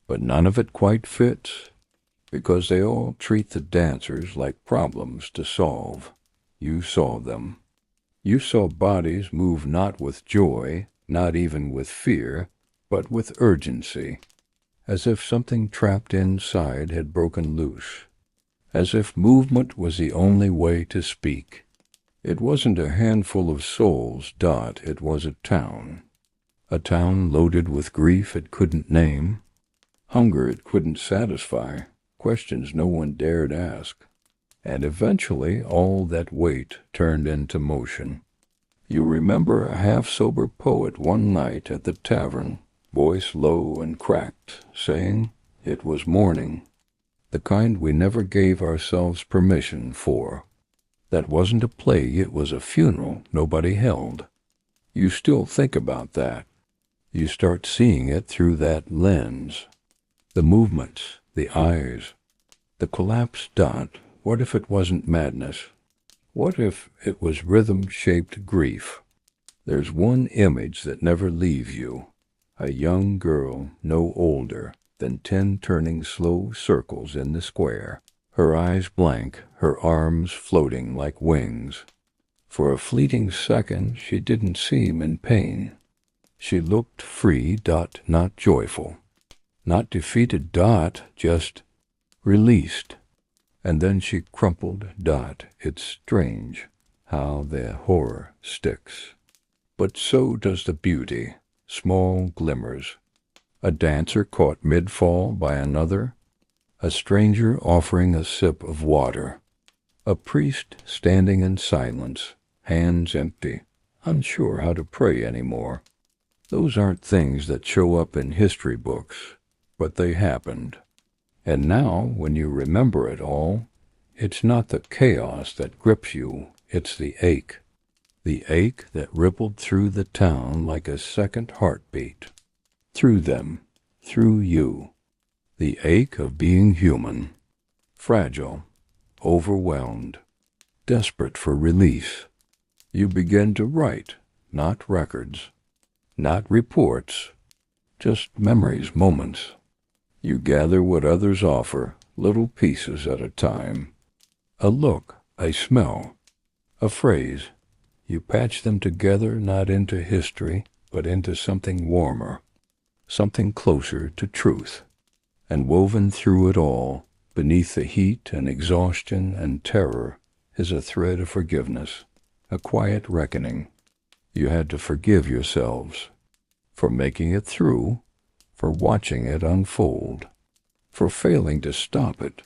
But none of it quite fits, because they all treat the dancers like problems to solve. You saw them. You saw bodies move not with joy, not even with fear, but with urgency, as if something trapped inside had broken loose, as if movement was the only way to speak. It wasn't a handful of souls, it was a town loaded with grief it couldn't name, hunger it couldn't satisfy, questions no one dared ask, and eventually all that weight turned into motion. You remember a half-sober poet one night at the tavern, voice low and cracked, saying it was morning, the kind we never gave ourselves permission for. That wasn't a play, it was a funeral nobody held. You still think about that. You start seeing it through that lens. The movements, the eyes, the collapsed what if it wasn't madness? What if it was rhythm-shaped grief? There's one image that never leaves you. A young girl no older than 10 turning slow circles in the square, her eyes blank, her arms floating like wings. For a fleeting second she didn't seem in pain. She looked free, not joyful. Not defeated, just released. And then she crumpled, It's strange how the horror sticks. But so does the beauty, small glimmers. A dancer caught mid-fall by another, a stranger offering a sip of water, a priest standing in silence, hands empty, unsure how to pray anymore. Those aren't things that show up in history books, but they happened. And now, when you remember it all, It's not the chaos that grips you, it's the ache. The ache that rippled through the town like a second heartbeat. Through them, through you. The ache of being human. Fragile, overwhelmed, desperate for release. You begin to write, not records, not reports, just memories, moments. You gather what others offer, little pieces at a time. A look, a smell, a phrase. You patch them together not into history, but into something warmer, something closer to truth. And woven through it all, beneath the heat and exhaustion and terror, is a thread of forgiveness, a quiet reckoning. You had to forgive yourselves for making it through, for watching it unfold, for failing to stop it,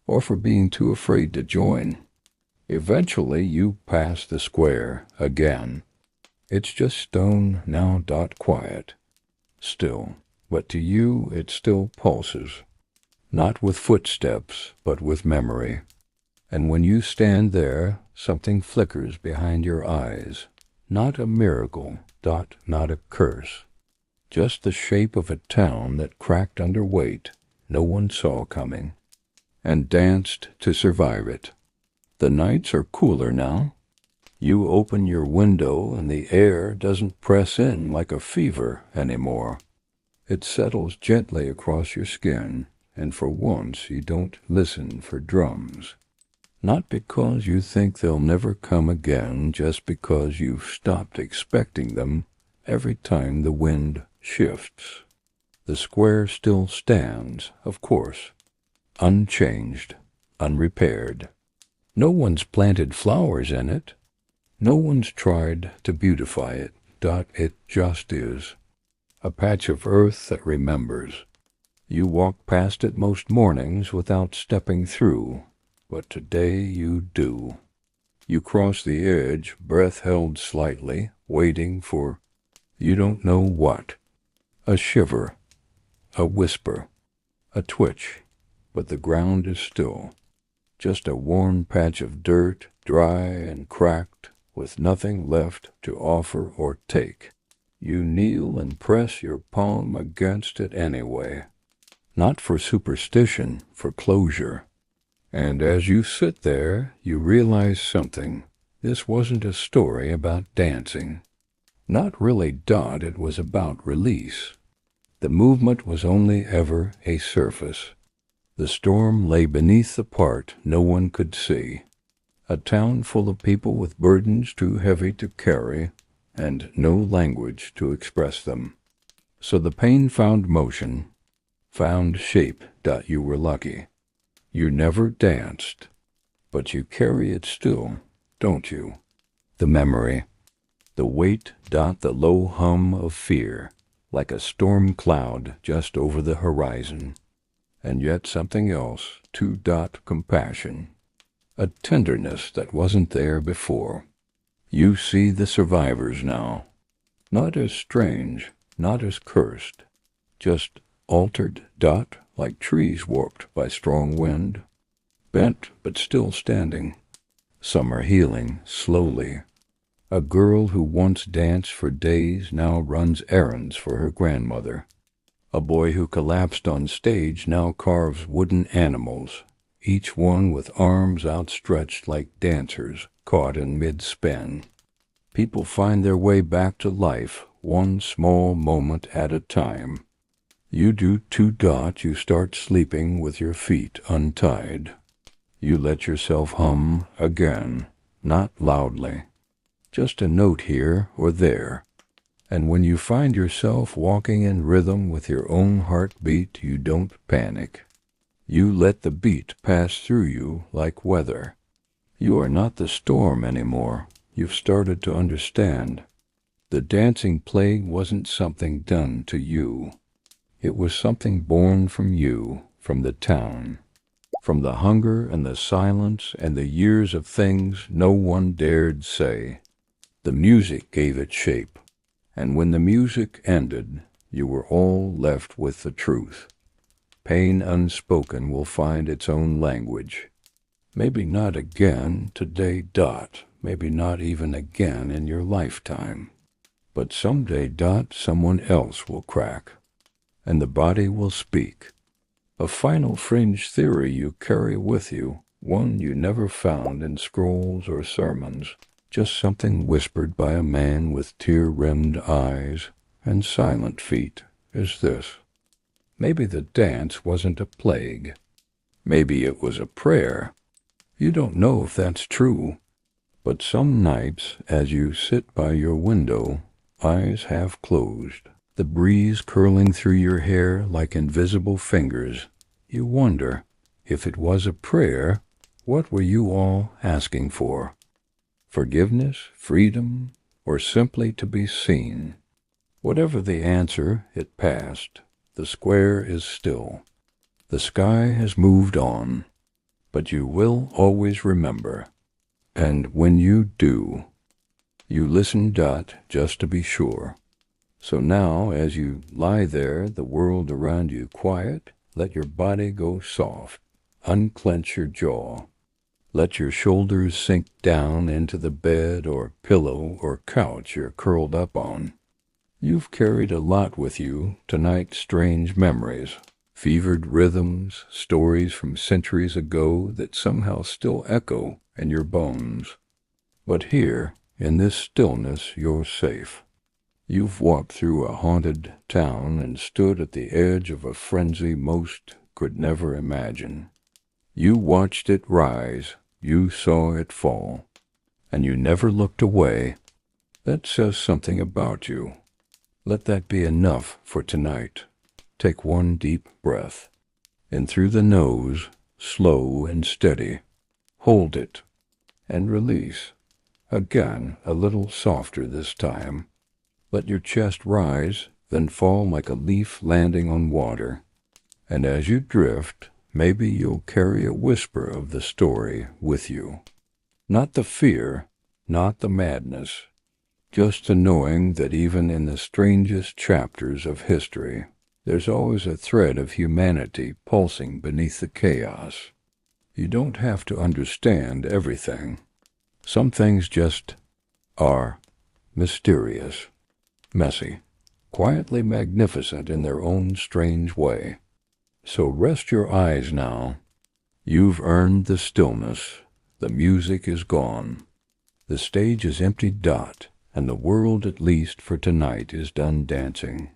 or for being too afraid to join. Eventually you pass the square again. It's just stone now, quiet. Still, but to you it still pulses. Not with footsteps, but with memory. And when you stand there, something flickers behind your eyes. Not a miracle, not a curse. Just the shape of a town that cracked under weight no one saw coming, and danced to survive it. The nights are cooler now. You open your window and the air doesn't press in like a fever anymore. It settles gently across your skin, and for once you don't listen for drums. Not because you think they'll never come again, just because you've stopped expecting them every time the wind shifts. The square still stands, of course, unchanged, unrepaired. No one's planted flowers in it. No one's tried to beautify it. It just is. A patch of earth that remembers. You walk past it most mornings without stepping through, but today you do. You cross the edge, breath held slightly, waiting for you don't know what. A shiver, a whisper, a twitch, but the ground is still. Just a worn patch of dirt, dry and cracked, with nothing left to offer or take. You kneel and press your palm against it anyway. Not for superstition, for closure. And as you sit there, you realize something. This wasn't a story about dancing. Not really, it was about release. The movement was only ever a surface. The storm lay beneath the part no one could see. A town full of people with burdens too heavy to carry, and no language to express them. So the pain found motion, found shape. You were lucky. You never danced, but you carry it still, don't you? The memory, the weight. The low hum of fear, like a storm cloud just over the horizon. And yet something else, too. Compassion, a tenderness that wasn't there before. You see the survivors now, not as strange, not as cursed, just altered. Like trees warped by strong wind, bent but still standing. Some are healing slowly. A girl who once danced for days now runs errands for her grandmother. A boy who collapsed on stage now carves wooden animals, each one with arms outstretched like dancers caught in mid-spin. People find their way back to life, one small moment at a time. You do too. You start sleeping with your feet untied. You let yourself hum again, not loudly. Just a note here or there. And when you find yourself walking in rhythm with your own heartbeat, you don't panic. You let the beat pass through you like weather. You are not the storm anymore. You've started to understand. The dancing plague wasn't something done to you. It was something born from you, from the town, from the hunger and the silence and the years of things no one dared say. The music gave it shape, and when the music ended, you were all left with the truth. Pain unspoken will find its own language. Maybe not again today, Dot. Maybe not even again in your lifetime. But someday, Dot, someone else will crack, and the body will speak. A final fringe theory you carry with you, one you never found in scrolls or sermons, just something whispered by a man with tear-rimmed eyes and silent feet, is this. Maybe the dance wasn't a plague. Maybe it was a prayer. You don't know if that's true, but some nights as you sit by your window, eyes half closed, the breeze curling through your hair like invisible fingers, you wonder, if it was a prayer, what were you all asking for? Forgiveness, freedom, or simply to be seen? Whatever the answer, it passed. The square is still. The sky has moved on. But you will always remember. And when you do, you listen, Dot, just to be sure. So now, as you lie there, the world around you quiet, let your body go soft. Unclench your jaw. Let your shoulders sink down into the bed or pillow or couch you're curled up on. You've carried a lot with you tonight, strange memories, fevered rhythms, stories from centuries ago that somehow still echo in your bones. But here, in this stillness, you're safe. You've walked through a haunted town and stood at the edge of a frenzy most could never imagine. You watched it rise, you saw it fall, and you never looked away. That says something about you. Let that be enough for tonight. Take one deep breath. In through the nose, slow and steady. Hold it, and release. Again, a little softer this time. Let your chest rise, then fall like a leaf landing on water. And as you drift, maybe you'll carry a whisper of the story with you. Not the fear, not the madness, just the knowing that even in the strangest chapters of history, there's always a thread of humanity pulsing beneath the chaos. You don't have to understand everything. Some things just are mysterious, messy, quietly magnificent in their own strange way. So rest your eyes now. You've earned the stillness. The music is gone. The stage is empty, Dot, and the world, at least for tonight, is done dancing.